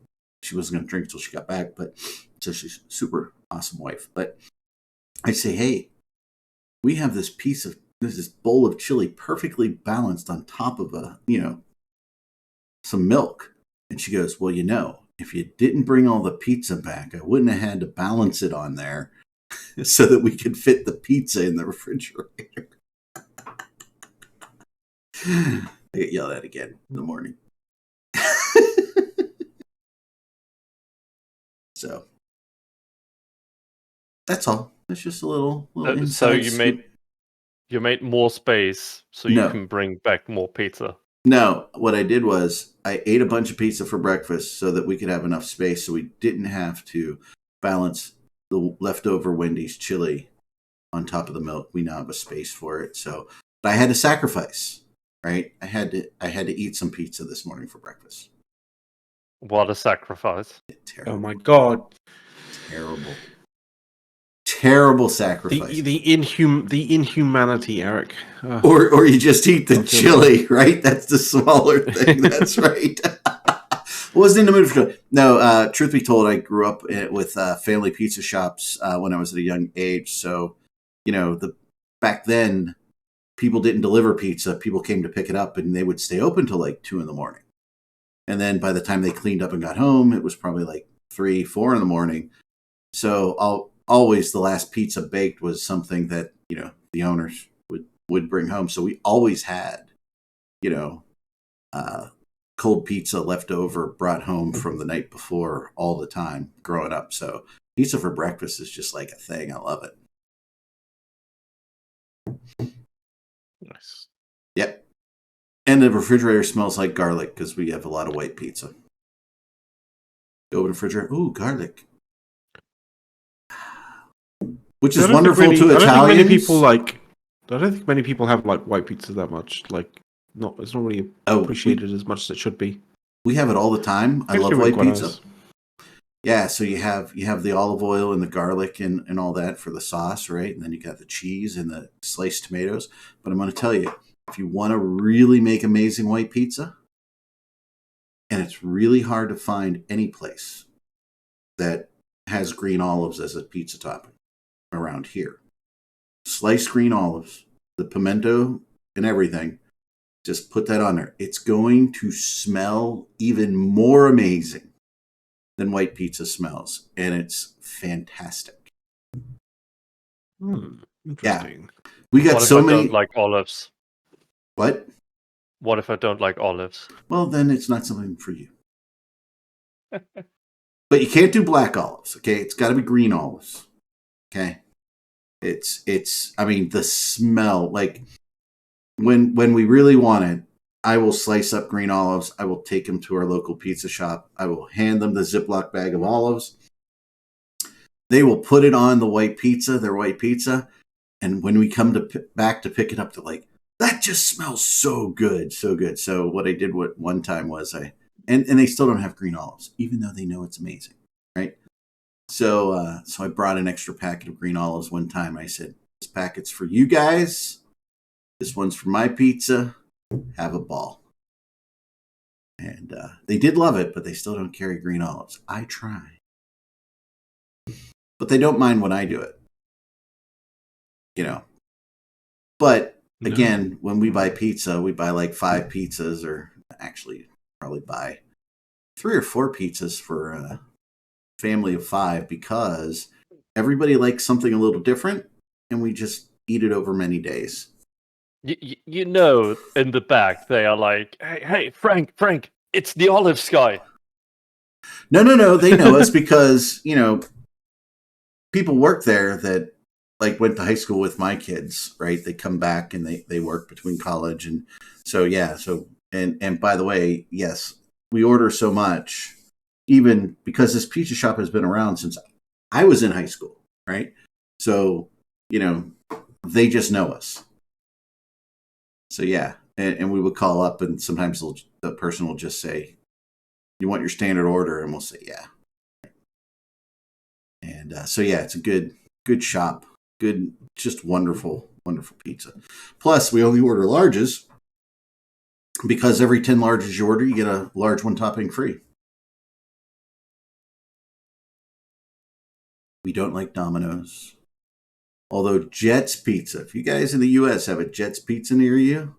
going to drink until she got back, but so she's a super awesome wife. But I say, hey, we have this bowl of chili perfectly balanced on top of some milk. And she goes, well, if you didn't bring all the pizza back, I wouldn't have had to balance it on there so that we could fit the pizza in the refrigerator. I get yelled at again in the morning. So that's all. It's just a little inside So you scoop. made more space so you can bring back more pizza. No, what I did was I ate a bunch of pizza for breakfast so that we could have enough space so we didn't have to balance the leftover Wendy's chili on top of the milk. We now have a space for it. So, but I had to sacrifice, right? I had to eat some pizza this morning for breakfast. What a sacrifice. Terrible. Oh my god. Terrible sacrifice. The inhumanity, Eric. Or you just eat the chili, right? That's the smaller thing. That's right. Wasn't in the mood for it. No, truth be told, I grew up with family pizza shops when I was at a young age. So, back then, people didn't deliver pizza. People came to pick it up, and they would stay open till like 2 a.m. And then by the time they cleaned up and got home, it was probably like 3, 4 a.m. So always the last pizza baked was something that the owners would bring home. So we always had cold pizza left over, brought home from the night before all the time growing up. So pizza for breakfast is just like a thing. I love it. Nice. Yep. And the refrigerator smells like garlic because we have a lot of white pizza. Go to the refrigerator. Ooh, garlic. Which is wonderful to Italians. I don't think many people have like white pizza that much. Like, it's not really appreciated as much as it should be. We have it all the time. I love white pizza. Nice. Yeah, so you have the olive oil and the garlic and all that for the sauce, right? And then you got the cheese and the sliced tomatoes. But I'm going to tell you, if you want to really make amazing white pizza, and it's really hard to find any place that has green olives as a pizza topping around here. Sliced green olives, the pimento and everything, just put that on there. It's going to smell even more amazing than white pizza smells, and it's fantastic. Interesting. Yeah. We got so many. I don't like olives. What? What if I don't like olives? Well, then it's not something for you. But you can't do black olives, okay? It's got to be green olives, okay? I mean, the smell, like when we really want it, I will slice up green olives. I will take them to our local pizza shop. I will hand them the Ziploc bag of olives. They will put it on their white pizza. And when we come back to pick it up, they're like, that just smells so good, so good. So what I did one time was and they still don't have green olives, even though they know it's amazing, right? So I brought an extra packet of green olives one time. I said, this packet's for you guys. This one's for my pizza. Have a ball. And they did love it, but they still don't carry green olives. I try. But they don't mind when I do it. But again, when we buy pizza, we buy like 5 pizzas, or actually probably buy 3 or 4 pizzas for a family of 5, because everybody likes something a little different, and we just eat it over many days. You know, in the back they are like, hey, Frank, it's the Olive Sky. No, they know us because, you know, people work there that like went to high school with my kids, right? They come back and they work between college. And so, yeah. So, and by the way, yes, we order so much, even because this pizza shop has been around since I was in high school, right? So, you know, they just know us. So, yeah. And we would call up and sometimes the person will just say, you want your standard order? And we'll say, yeah. And so, yeah, it's a good shop. Good, just wonderful pizza. Plus, we only order larges because every 10 larges you order, you get a large one topping free. We don't like Domino's. Although Jet's Pizza, if you guys in the U.S. have a Jet's Pizza near you,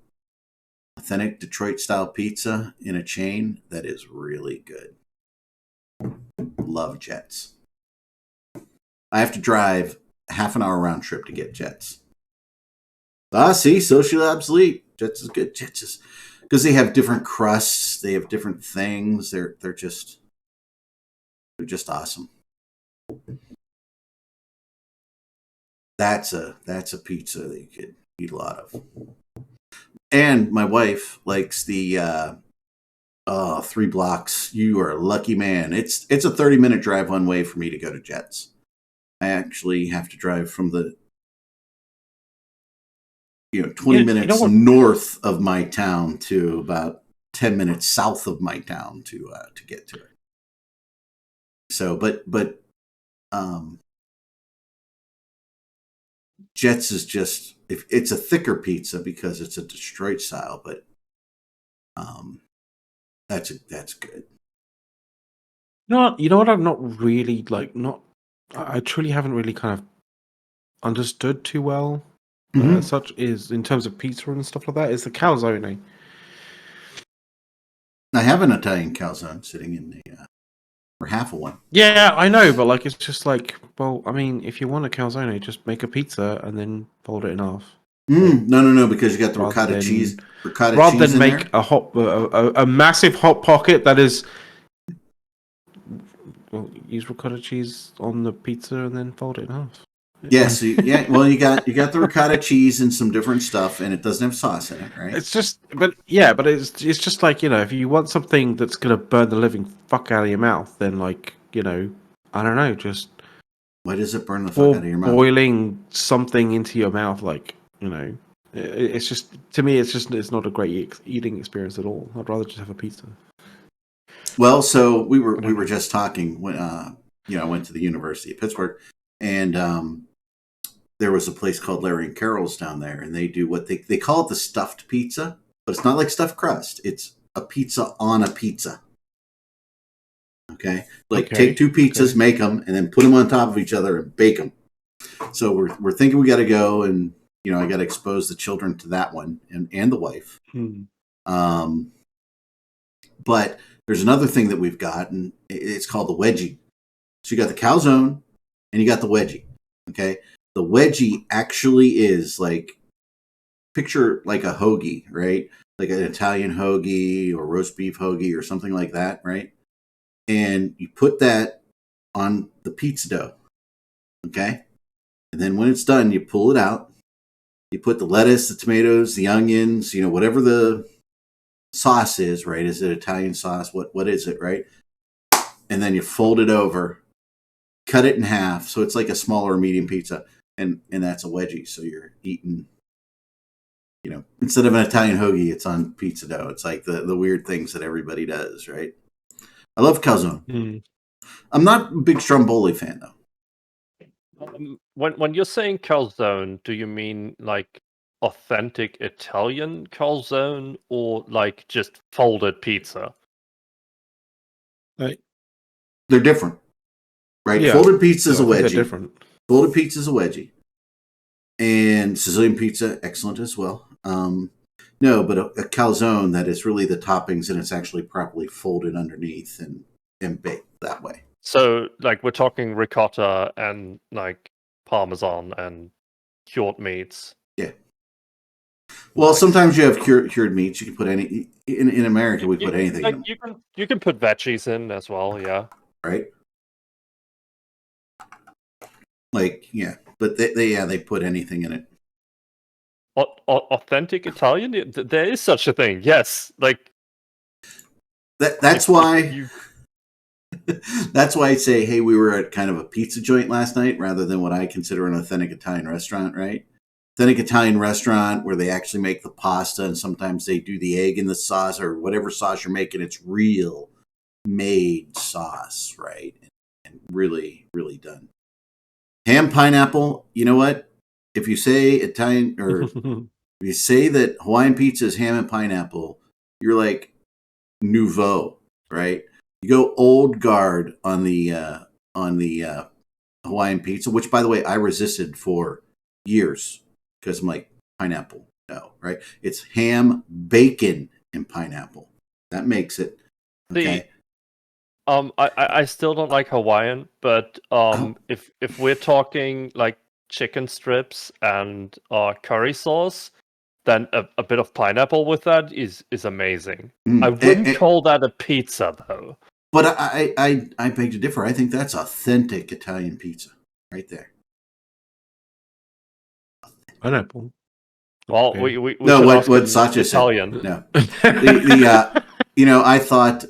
authentic Detroit-style pizza in a chain, that is really good. Love Jet's. I have to drive half an hour round trip to get Jet's. See, socially obsolete. Jet's is good. Jet's is because they have different crusts, they have different things. They're just awesome. That's a pizza that you could eat a lot of. And my wife likes the 3 blocks. You are a lucky man. It's a 30-minute drive one way for me to go to Jet's. I actually have to drive from the 20 minutes north of my town to about 10 minutes south of my town to get to it. So, but Jet's is just, if it's a thicker pizza because it's a Detroit style, but that's good. You know what? I'm not really I truly haven't really kind of understood too well. Such is in terms of pizza and stuff like that. Is the calzone. I have an Italian calzone sitting in the or half of one. Yeah, I know, but like it's just like, well, I mean, if you want a calzone, just make a pizza and then fold it in half. No, because you got the ricotta cheese. Rather than make a massive hot pocket that is. Well, use ricotta cheese on the pizza and then fold it in half. Yes, well, you got the ricotta cheese and some different stuff, and it doesn't have sauce in it, right? It's just, but it's just like, if you want something that's gonna burn the living fuck out of your mouth, then I don't know, just why does it burn the fuck out of your mouth? Boiling something into your mouth, it's just, to me, it's not a great eating experience at all. I'd rather just have a pizza. Well, so we were just talking when I went to the University of Pittsburgh, and there was a place called Larry and Carol's down there, and they do what they call it the stuffed pizza, but it's not like stuffed crust. It's a pizza on a pizza. Okay, take 2 pizzas, make them, and then put them on top of each other and bake them. So we're thinking we got to go, and I got to expose the children to that one and the wife. But there's another thing that we've got, and it's called the wedgie. So you got the calzone, and you got the wedgie. Okay. The wedgie actually is picture like a hoagie, right? Like an Italian hoagie or roast beef hoagie or something like that, right? And you put that on the pizza dough, okay? And then when it's done, you pull it out. You put the lettuce, the tomatoes, the onions, whatever the sauce is, right? Is it Italian sauce? What is it, right? And then you fold it over, cut it in half, so it's like a smaller medium pizza. And that's a wedgie. So you're eating, instead of an Italian hoagie, it's on pizza dough. It's like the weird things that everybody does, right? I love calzone. I'm not a big Stromboli fan, though. When you're saying calzone, do you mean like authentic Italian calzone or like just folded pizza? Right. They're different, right? Yeah. Folded pizza is a wedgie. They're different. Folded pizza is a wedgie. And Sicilian pizza, excellent as well. No, but a calzone that is really the toppings and it's actually properly folded underneath and baked that way. So like we're talking ricotta and like parmesan and cured meats. Yeah. Well, Nice. sometimes you have cured meats. You can put any in America. We put anything in Like them, you can put veggies in as well. Yeah. right? Like but they put anything in it. Authentic Italian? There is such a thing. Yes. Like That's if why. you That's why I say, hey, we were at kind of a pizza joint last night rather than what I consider an authentic Italian restaurant, right? Authentic Italian restaurant where they actually make the pasta and sometimes they do the egg in the sauce or whatever sauce you're making. It's real made sauce, right? And really, really done. Ham pineapple, you know what? If you say Italian or if you say that Hawaiian pizza is ham and pineapple, you're like nouveau, right? You go old guard on the Hawaiian pizza, which by the way I resisted for years because I'm like pineapple, no, right? It's ham, bacon, and pineapple. That makes it okay. I still don't like Hawaiian, but if we're talking like chicken strips and curry sauce, then a bit of pineapple with that is amazing. I wouldn't call that a pizza though. But I beg to differ. I think that's authentic Italian pizza right there. Pineapple. Well, Okay. we No, should what ask him Satya Italian. said. No, the I thought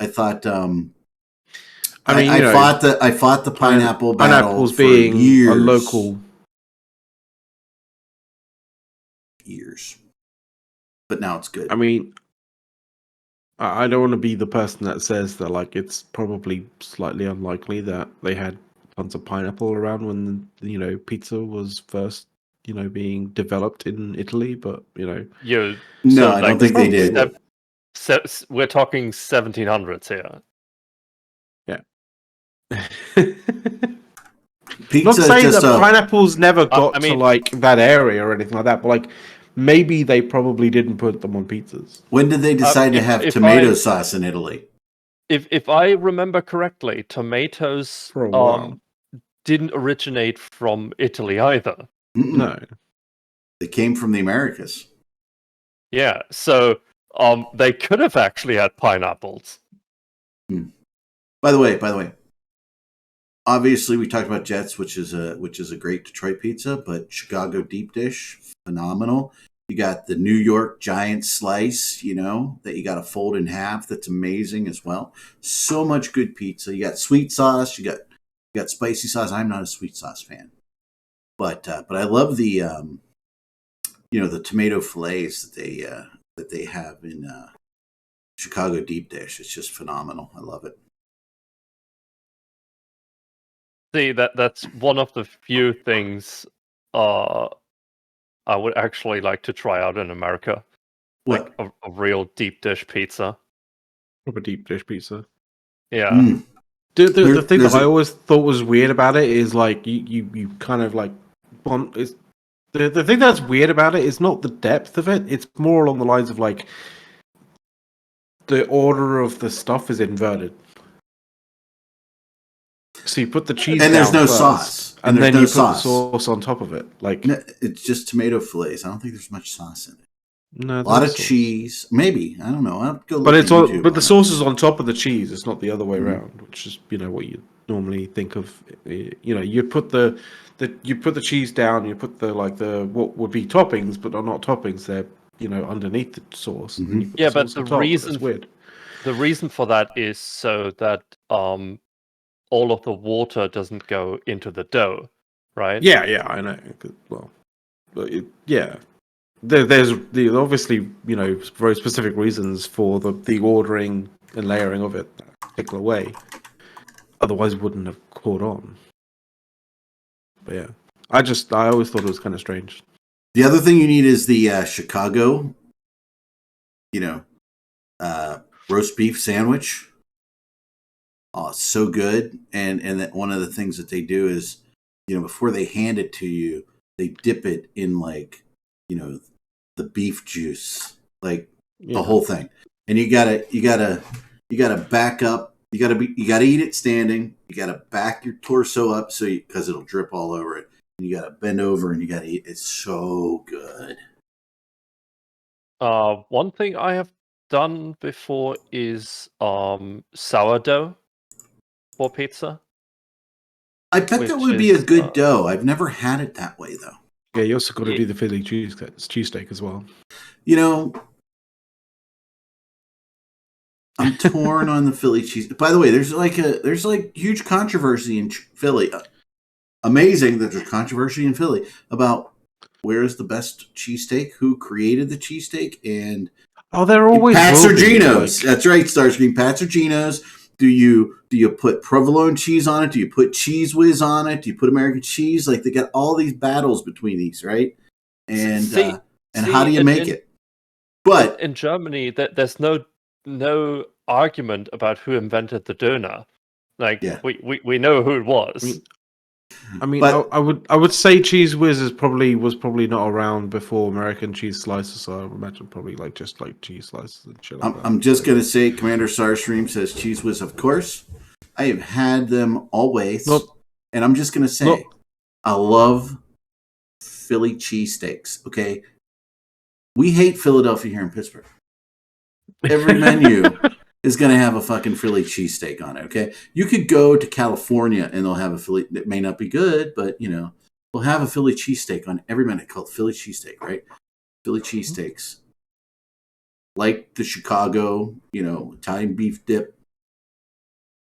I fought the pineapple battle pineapples for being years. a local years. But now it's good. I mean, I don't want to be the person that says that like it's probably slightly unlikely that they had tons of pineapple around when pizza was first being developed in Italy, but No, I don't think they did. We're talking 1700s here. Yeah. Pizza Not saying just that pineapples never got to like that area or anything like that, but like maybe they probably didn't put them on pizzas. When did they decide to have tomato sauce in Italy? If I remember correctly, tomatoes For a while. Didn't originate from Italy either. No. They came from the Americas. Yeah, so they could have actually had pineapples. By the way, obviously we talked about Jets, which is a great Detroit pizza, but Chicago deep dish, phenomenal. You got the New York giant slice, that you got to fold in half. That's amazing as well. So much good pizza. You got sweet sauce. You got spicy sauce. I'm not a sweet sauce fan, but I love the the tomato fillets that they have in Chicago deep dish. It's just phenomenal. I love it. See, that's one of the few things I would actually like to try out in America. What? Like a real deep dish pizza. Proper deep dish pizza. Yeah. The thing that I always thought was weird about it is like you kind of like want is the thing that's weird about it is not the depth of it. It's more along the lines of like the order of the stuff is inverted. So you put the cheese and down there's no first, sauce, and then no you put sauce. the sauce on top of it. Like it's just tomato fillets. I don't think there's much sauce in it. No, a lot of cheese. Maybe, I don't know. I'll go look but it's at YouTube but the sauce is on top of the cheese. It's not the other way around, which is what you normally think of. You put the cheese down. You put the what would be toppings, but are not toppings. They're underneath the sauce. And then you put the but sauce on top. That's weird. The reason for that is so that all of the water doesn't go into the dough, right? Yeah, I know. Well, there's obviously very specific reasons for the ordering and layering of it that particular way. Otherwise, it wouldn't have caught on. But yeah, I always thought it was kind of strange. The other thing you need is the Chicago, roast beef sandwich. Oh, it's so good. And that one of the things that they do is, before they hand it to you, they dip it in the beef juice, the whole thing. And you gotta back up You gotta eat it standing. You gotta back your torso up because it'll drip all over it. And you gotta bend over and you gotta eat. It's so good. One thing I have done before is sourdough for pizza. I bet that would be a good dough. I've never had it that way though. Yeah, you also got to do the Philly cheesesteak as well. You know, I'm torn on the Philly cheese. By the way, there's huge controversy in Philly. Amazing that there's controversy in Philly about where is the best cheesesteak, who created the cheesesteak, and they're always Pat Sergino's. That's right, Starscream. Pat Sergino's. Do you put provolone cheese on it? Do you put Cheese Whiz on it? Do you put American cheese? Like they got all these battles between these, right? And how do you make it? But in Germany, there's no argument about who invented the doner. Like we know who it was. I mean, I would say Cheese Whiz was probably not around before American cheese slices. So I would imagine probably just cheese slices and shit like that. I'm just gonna say, Commander Starstream says Cheese Whiz, of course. I have had them always, and I'm just gonna say, I love Philly cheesesteaks. Okay, we hate Philadelphia here in Pittsburgh. Every menu is going to have a fucking Philly cheesesteak on it, okay? You could go to California and they'll have a Philly, that may not be good, but, they'll have a Philly cheesesteak on every menu called Philly cheesesteak, right? Philly cheesesteaks. Like the Chicago, Italian beef dip.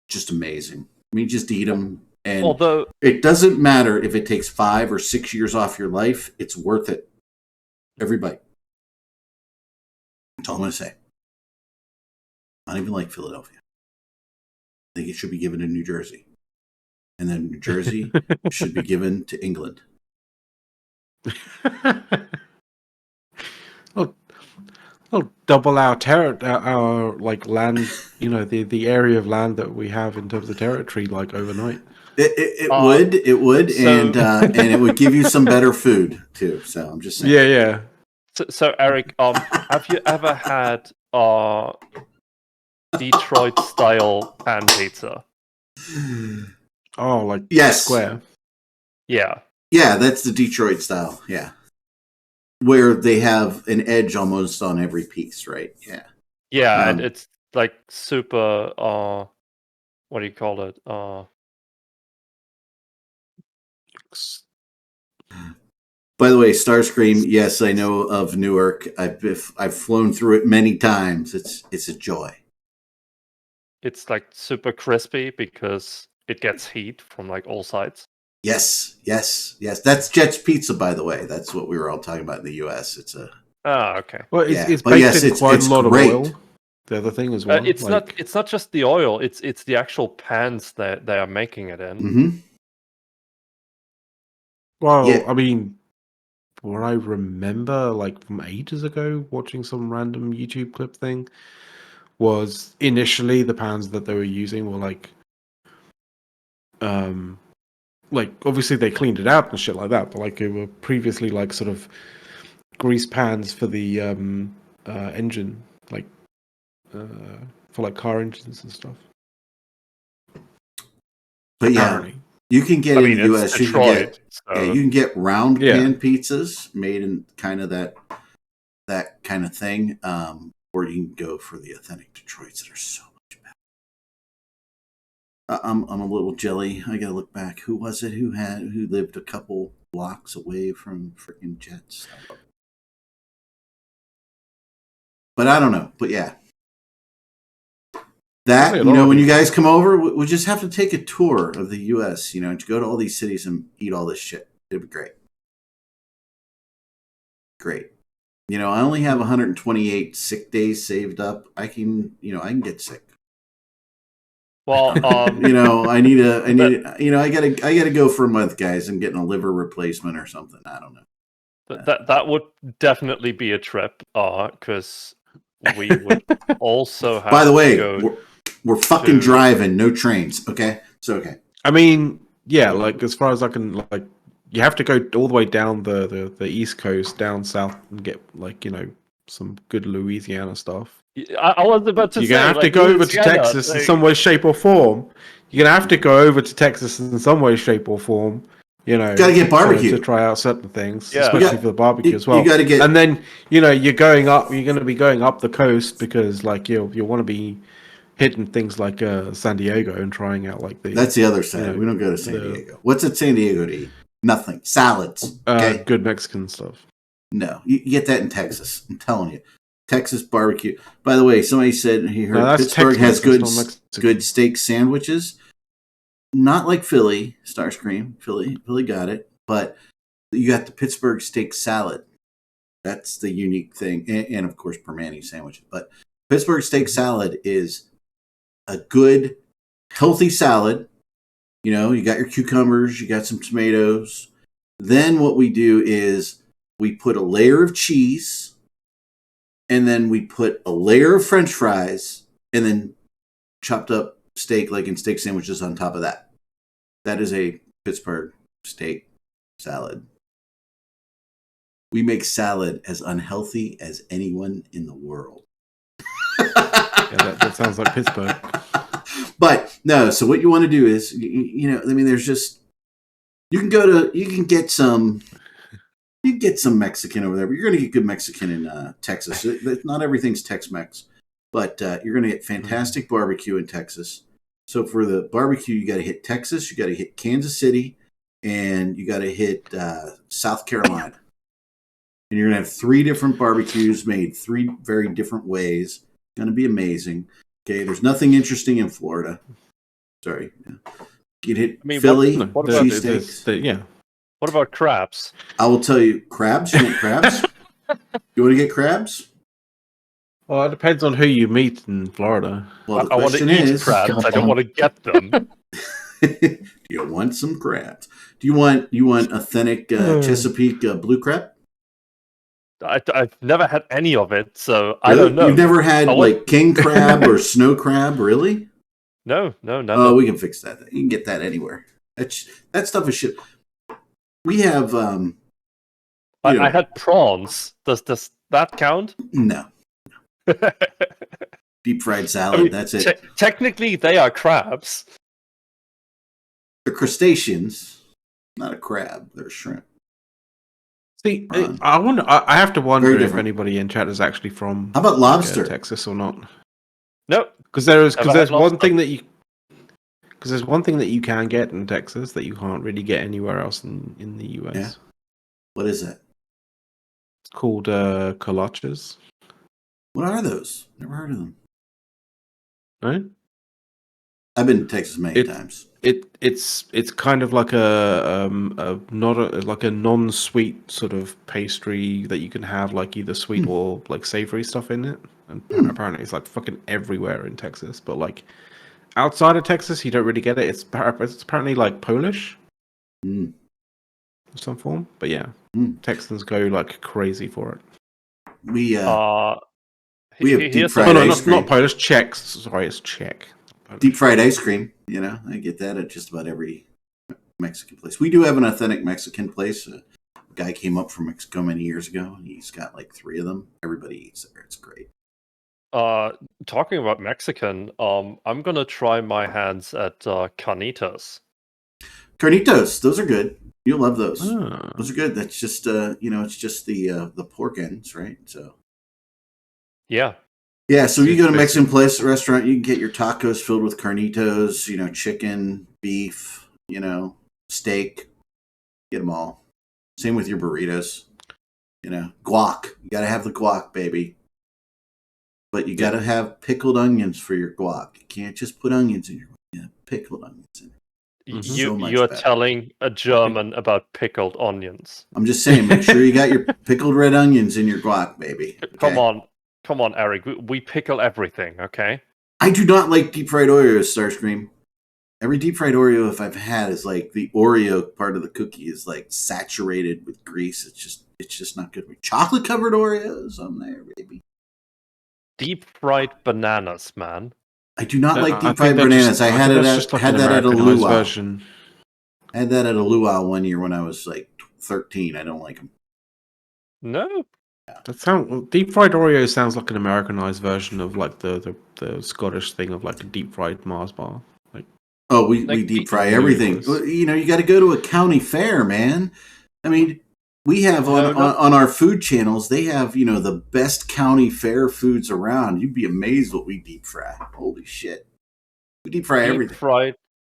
Just amazing. I mean, just eat them. And it doesn't matter if it takes 5 or 6 years off your life, it's worth it. Every bite. That's all I'm going to say. Not even like Philadelphia. I think it should be given to New Jersey. And then New Jersey should be given to England. Well, double our land, the area of land that we have in terms of territory, overnight. It would, and it would give you some better food too. So I'm just saying. Yeah. So Eric, have you ever had Detroit style pan pizza? Oh, yes, square. Yeah, that's the Detroit style. Yeah, where they have an edge almost on every piece, right? Yeah, and it's super. What do you call it? By the way, Starscream. Yes, I know of Newark. I've flown through it many times. It's a joy. It's super crispy because it gets heat from all sides. Yes. That's Jet's Pizza, by the way. That's what we were all talking about in the U.S. It's a. Okay. Well, it's based in quite a lot of oil. The other thing as well. It's not just the oil. It's the actual pans that they are making it in. Mm-hmm. Well, I mean, what I remember, from ages ago, watching some random YouTube clip thing, was initially the pans that they were using were obviously they cleaned it out and shit like that, but it were previously sort of grease pans for the engine, for car engines and stuff. But apparently. You can get in the US. Detroit, you can get round pan pizzas made in kind of that kind of thing, or you can go for the authentic Detroits that are so much better. I'm a little jelly. I gotta look back. Who was it who lived a couple blocks away from freaking Jets? But I don't know. But yeah. That, when you guys come over, we'll just have to take a tour of the U.S., to go to all these cities and eat all this shit. It'd be great. Great. I only have 128 sick days saved up. I can get sick. Well, I gotta go for a month, guys. I'm getting a liver replacement or something. I don't know. That would definitely be a trip, because we would also have. By the way, we're fucking driving, no trains. Okay, it's okay. I mean, yeah, as far as I can, you have to go all the way down the East Coast, down south, and get some good Louisiana stuff. I was about to You're say, gonna have to like, go over to Louisiana, Texas in like- some way, shape, or form. You're gonna have to go over to Texas in some way, shape, or form. You know, Gotta get barbecue. to try out certain things, Yeah. especially for the barbecue as well. You gotta get, And then you're going up. You're gonna be going up the coast because like you'll want to be hitting things like San Diego and trying out like the. that's the other side. you know, We don't go to San Diego. What's at San Diego to eat? Nothing. Salads. Okay. Good Mexican stuff. No, you get that in Texas. I'm telling you. Texas barbecue. By the way, somebody said he heard No, that's Pittsburgh Tex-Mex, has good that's not Mexican. good steak sandwiches. Not like Philly, Starscream. Philly got it. But you got the Pittsburgh steak salad. That's the unique thing. And of course, Permani sandwiches. But Pittsburgh steak salad is a good, healthy salad. You know, you got your cucumbers, you got some tomatoes. Then what we do is we put a layer of cheese, and then we put a layer of French fries, and then chopped up steak, like in steak sandwiches on top of that. That is a Pittsburgh steak salad. We make salad as unhealthy as anyone in the world. Yeah, that sounds like Pittsburgh. But no, so what you want to do is, you know, I mean, there's just, you can get some Mexican over there, but you're going to get good Mexican in Texas. Not everything's Tex-Mex, but you're going to get fantastic barbecue in Texas. So for the barbecue, you got to hit Texas, you got to hit Kansas City, and you got to hit South Carolina. And you're going to have 3 different barbecues made 3 very different ways. It's going to be amazing. Okay, there's nothing interesting in Florida. Sorry. You can hit Philly, what about cheesesteaks. Yeah. What about crabs? I will tell you, crabs. You want crabs? You want to get crabs? Well, it depends on who you meet in Florida. Well, the I want to question eat is, crabs. I don't want to get them. do you want some crabs? Do you want authentic Chesapeake blue crab? I've never had any of it, so I don't know. You've never had like king crab or snow crab, really? No, never. Oh, we can fix that. You can get that anywhere. That stuff is shit. We have. I had prawns. Does that count? No. Deep fried salad. That's it. Technically, they are crabs. They're crustaceans, not a crab. They're a shrimp. See, I wonder. I have to wonder Very if different. anybody in chat is actually from. How about lobster? Texas or not? No, because there's Never had one lobster. thing that you. Because there's one thing that you can get in Texas that you can't really get anywhere else in the US. Yeah. What is that? It's called kolaches. What are those? Never heard of them. Right? I've been to Texas many times. It's kind of like a non-sweet sort of pastry that you can have like either sweet or like savory stuff in it. And apparently it's like fucking everywhere in Texas, but like outside of Texas you don't really get it. It's apparently like Polish. Mm. Some form, but yeah, Texans go like crazy for it. We have deep here's fried no, ice cream. not Polish. Czechs. Sorry, it's Czech. Deep fried ice cream. You know, I get that at just about every Mexican place. We do have an authentic Mexican place. A guy came up from Mexico many years ago, and he's got like 3 of them. Everybody eats there. It's great. Talking about Mexican, I'm gonna try my hands at carnitas. Carnitos, those are good. You'll love those. Ah. Those are good. That's just it's just the pork ends, right? So Yeah. yeah. So you go to a Mexican restaurant, you can get your tacos filled with carnitos. You know, chicken, beef. You know, steak. Get them all. Same with your burritos. You know, guac. You got to have the guac, baby. But you got to have pickled onions for your guac. You can't just put onions in your guac. You have pickled onions in it. You're telling a German about pickled onions. I'm just saying, make sure you got your pickled red onions in your guac, baby. Okay? Come on, Eric. We pickle everything, okay? I do not like deep fried Oreos, Starscream. Every deep fried Oreo I've had is like the Oreo part of the cookie is like saturated with grease. It's just not good. Chocolate covered Oreos on there, baby. Deep fried bananas, man. I do not like deep fried bananas. I had that at a luau. Version. I had that at a luau one year when I was like 13. I don't like them. No, Deep fried Oreo sounds like an Americanized version of like the Scottish thing of like a deep fried Mars bar. Like, oh, we Like, deep fry everything. ludicrous. You got to go to a county fair, man. I mean, we have No, on our food channels, they have, the best county fair foods around. You'd be amazed what we deep fry. Holy shit. We deep fry everything.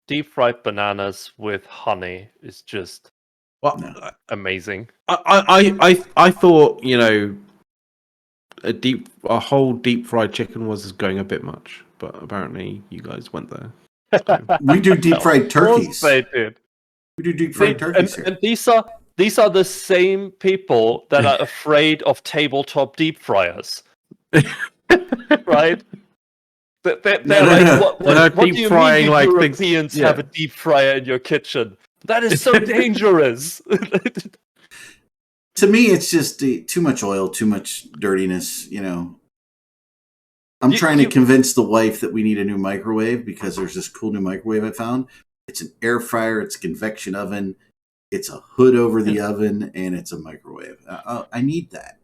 Deep fried bananas with honey is just well, No. amazing. I thought a whole deep fried chicken was going a bit much, but apparently you guys went there. We do deep fried Of course turkeys. they did. We do deep fried turkeys here. And these are the same people that are afraid of tabletop deep fryers, right? They're No, like, no. what Deep do you frying, mean you like, Europeans things- have yeah. a deep fryer in your kitchen? That is so dangerous. To me, it's just too much oil, too much dirtiness. I'm trying to convince the wife that we need a new microwave because there's this cool new microwave I found. It's an air fryer, it's a convection oven, it's a hood over the oven, and it's a microwave. I need that.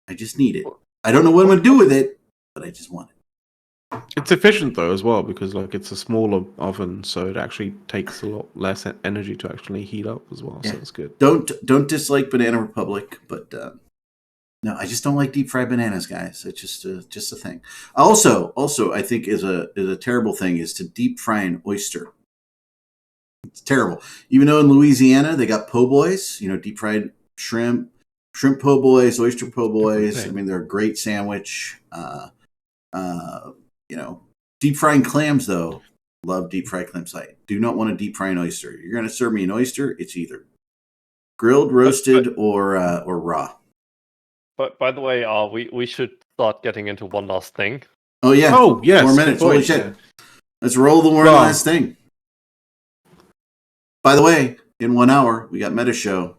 I just need it. I don't know what I'm going to do with it, but I just want it. It's efficient though as well because like it's a smaller oven, so it actually takes a lot less energy to actually heat up as well. Yeah. So it's good. Don't dislike Banana Republic, but no, I just don't like deep fried bananas, guys. It's just a thing. Also, I think is a terrible thing is to deep fry an oyster. It's terrible. Even though in Louisiana they got po' boys, deep fried shrimp po' boys, oyster po' boys. I mean, they're a great sandwich. Deep frying clams though. Love deep fried clams. I do not want to deep fry an oyster. You're going to serve me an oyster, it's either grilled, roasted, or raw. But by the way, we should start getting into one last thing. Oh yeah. Oh yes. 4 minutes. Holy shit. Yeah. Let's roll the one last thing. By the way, in 1 hour we got Meta Show.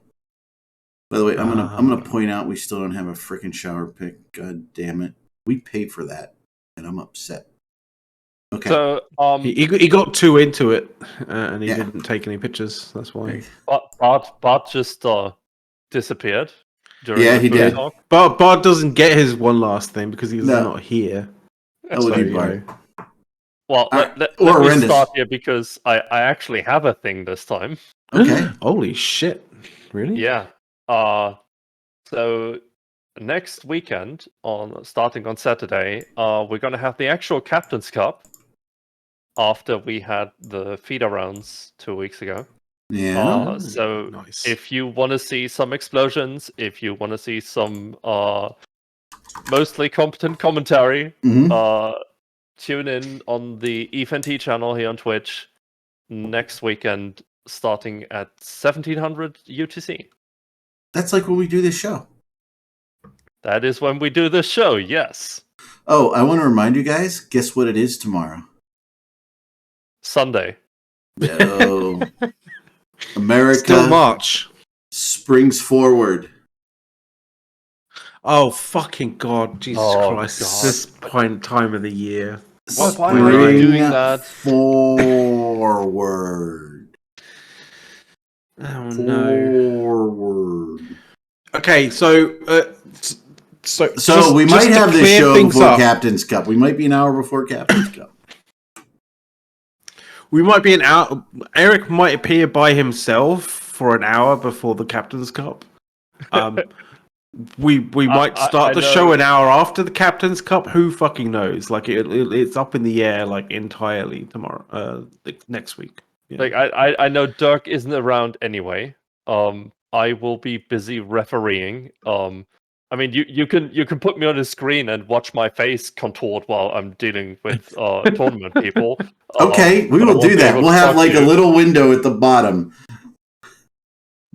By the way, I'm gonna point out we still don't have a freaking shower pick. God damn it. We paid for that, and I'm upset. Okay. So He got too into it, and he didn't take any pictures. That's why. Bart just disappeared during Yeah, the he food did. talk. Bart doesn't get his one last thing because he's not here. That would be Bart. Well, let me start here because I actually have a thing this time. Okay. Holy shit! Really? Yeah. So next weekend, starting on Saturday, we're gonna have the actual Captain's Cup. After we had the feeder rounds 2 weeks ago. Yeah. So nice. if you want to see some explosions, if you want to see some mostly competent commentary, tune in on the EFNT channel here on Twitch next weekend, starting at 1700 UTC. That's like when we do this show. That is when we do this show, yes. Oh, I want to remind you guys, guess what it is tomorrow? Sunday. No. America Still March. springs forward. Oh fucking god! Jesus Christ! God. This time of the year. Why are you doing that? Forward. Oh no. Forward. Okay, so we might have this show before up. Captain's Cup. We might be an hour before Captain's Cup. We might be an hour. Eric might appear by himself for an hour before the Captain's Cup. We might start the show an hour after the Captain's Cup. Who fucking knows? Like it's up in the air, like entirely tomorrow, next week. Yeah. Like I know Dirk isn't around anyway. I will be busy refereeing. I mean, you can put me on the screen and watch my face contort while I'm dealing with tournament people. Okay, we will do that. We'll have like a little window at the bottom.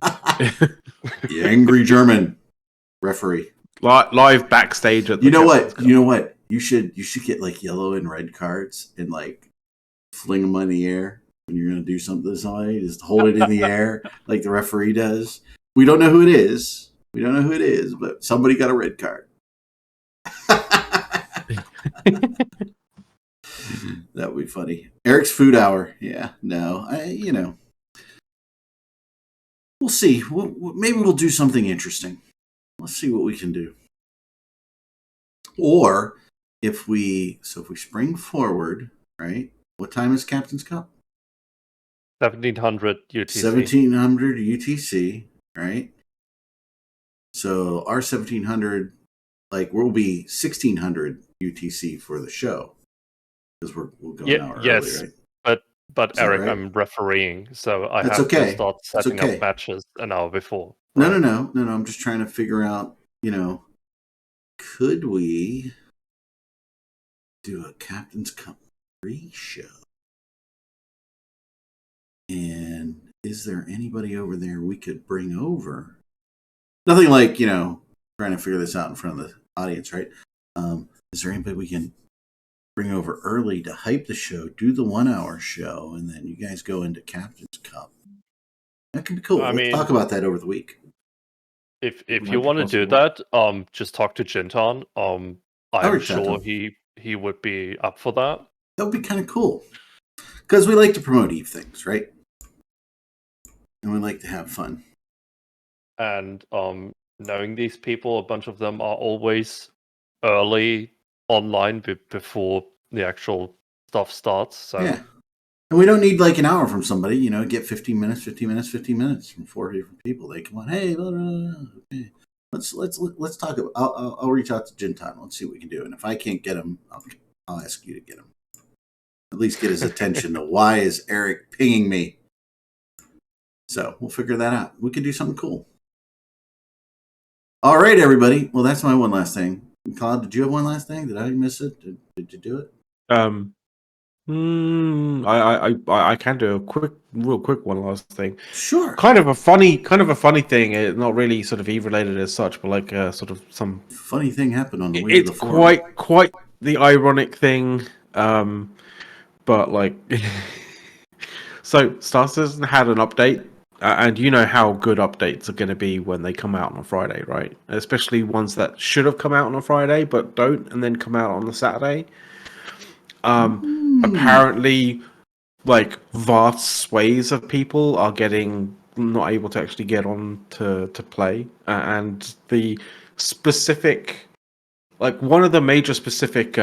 The angry German referee. Live backstage at the You know what? You should get like yellow and red cards and like fling them in the air when you're gonna do something to somebody. Just hold it in the air like the referee does. We don't know who it is. But somebody got a red card. That would be funny. Eric's food hour. Yeah, no, we'll see. Maybe we'll do something interesting. let's see what we can do. Or if we spring forward, right? What time is Captain's Cup? 1700 UTC. 1700 UTC, right? So our 1700, like, will be 1600 UTC for the show because we'll go an hour early, right? But Is that Eric, right? I'm refereeing, so I That's have okay. to start That's setting okay. up matches an hour before. Right? No. I'm just trying to figure out, could we do a Captain's Cup pre-show? And is there anybody over there we could bring over? Nothing like, trying to figure this out in front of the audience, right? Is there anybody we can bring over early to hype the show, do the 1 hour show, and then you guys go into Captain's Cup? That could be cool. We'll talk about that over the week. If you want to do that, just talk to Jinton. I'm sure he would be up for that. That would be kind of cool. Because we like to promote Eve things, right? And we like to have fun. And knowing these people, a bunch of them are always early online before the actual stuff starts. So yeah. And we don't need like an hour from somebody, get 15 minutes from 4 different people. They come on, hey, blah, blah, blah. Okay. Let's talk about. I'll reach out to Jinton. Let's see what we can do. And if I can't get him, I'll ask you to get him. At least get his attention to why is Eric pinging me. So we'll figure that out. We could do something cool. All right, everybody. Well, that's my one last thing. Claude, did you have one last thing? Did I miss it? Did you do it? I can do a real quick one last thing. Sure. Kind of a funny thing. Not really sort of Eve related as such, but like sort of some funny thing happened on the way to the forum. It's quite the ironic thing. But like, so Star Citizen had an update, and you know how good updates are going to be when they come out on a Friday, right? Especially ones that should have come out on a Friday but don't, and then come out on the Saturday. Apparently, like vast swathes of people are not able to actually get on to play, and the specific, like one of the major specific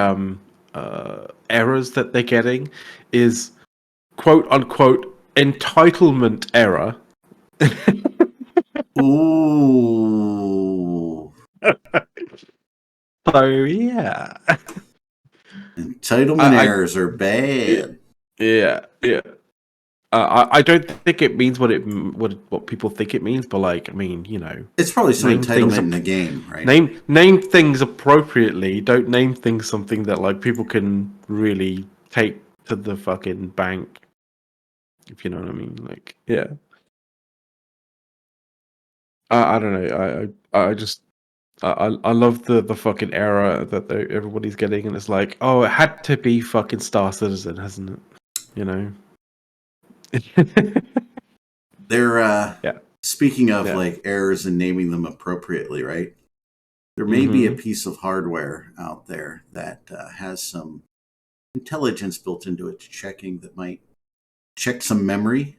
errors that they're getting is quote unquote entitlement error. Ooh. So yeah. Entitlement errors are bad. Yeah. I don't think it means what people think it means, but like, I mean, it's probably some entitlement in the game, right? Name things appropriately. Don't name things something that like people can really take to the fucking bank. If you know what I mean, like, yeah. I don't know. I love the fucking era that everybody's getting, and it's like, oh, it had to be fucking Star Citizen, hasn't it? They're speaking of like errors and naming them appropriately, right? There may be a piece of hardware out there that has some intelligence built into it that might check some memory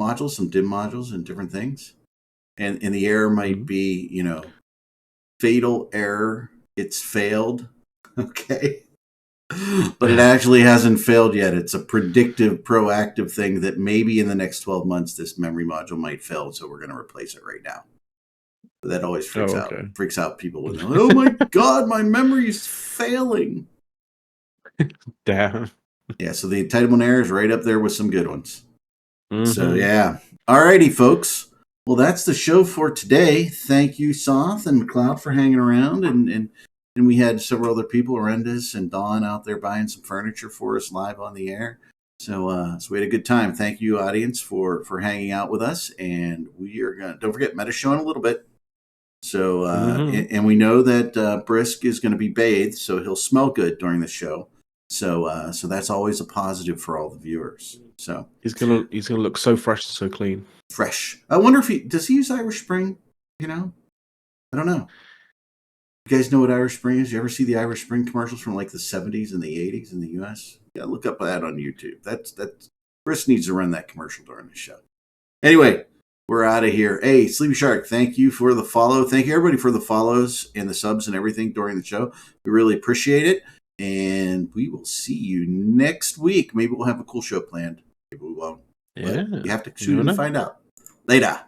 modules, some DIMM modules, and different things. And the error might be, fatal error. It's failed. Okay. But it actually hasn't failed yet. It's a predictive, proactive thing that maybe in the next 12 months, this memory module might fail. So we're going to replace it right now. But that always freaks out people when they're like, oh my God, my memory is failing. Damn. Yeah. So the entitlement error is right up there with some good ones. So yeah. Alrighty, folks. Well, that's the show for today. Thank you, Soth and McLeod, for hanging around. And we had several other people, Arendas and Dawn, out there buying some furniture for us live on the air. So we had a good time. Thank you, audience, for hanging out with us. And we are going to, don't forget, Meta's show in a little bit. So, and we know that Brisk is going to be bathed, so he'll smell good during the show. So that's always a positive for all the viewers. So he's gonna look so fresh and so clean. Fresh. I wonder if does he use Irish Spring? I don't know. You guys know what Irish Spring is? You ever see the Irish Spring commercials from like the 70s and the 80s in the US? Yeah, look up that on YouTube. That's Chris needs to run that commercial during the show. Anyway, we're out of here. Hey, Sleepy Shark, thank you for the follow. Thank you, everybody, for the follows and the subs and everything during the show. We really appreciate it. And we will see you next week. Maybe we'll have a cool show planned. Maybe we won't. Yeah. But you have to tune in to find out. Later.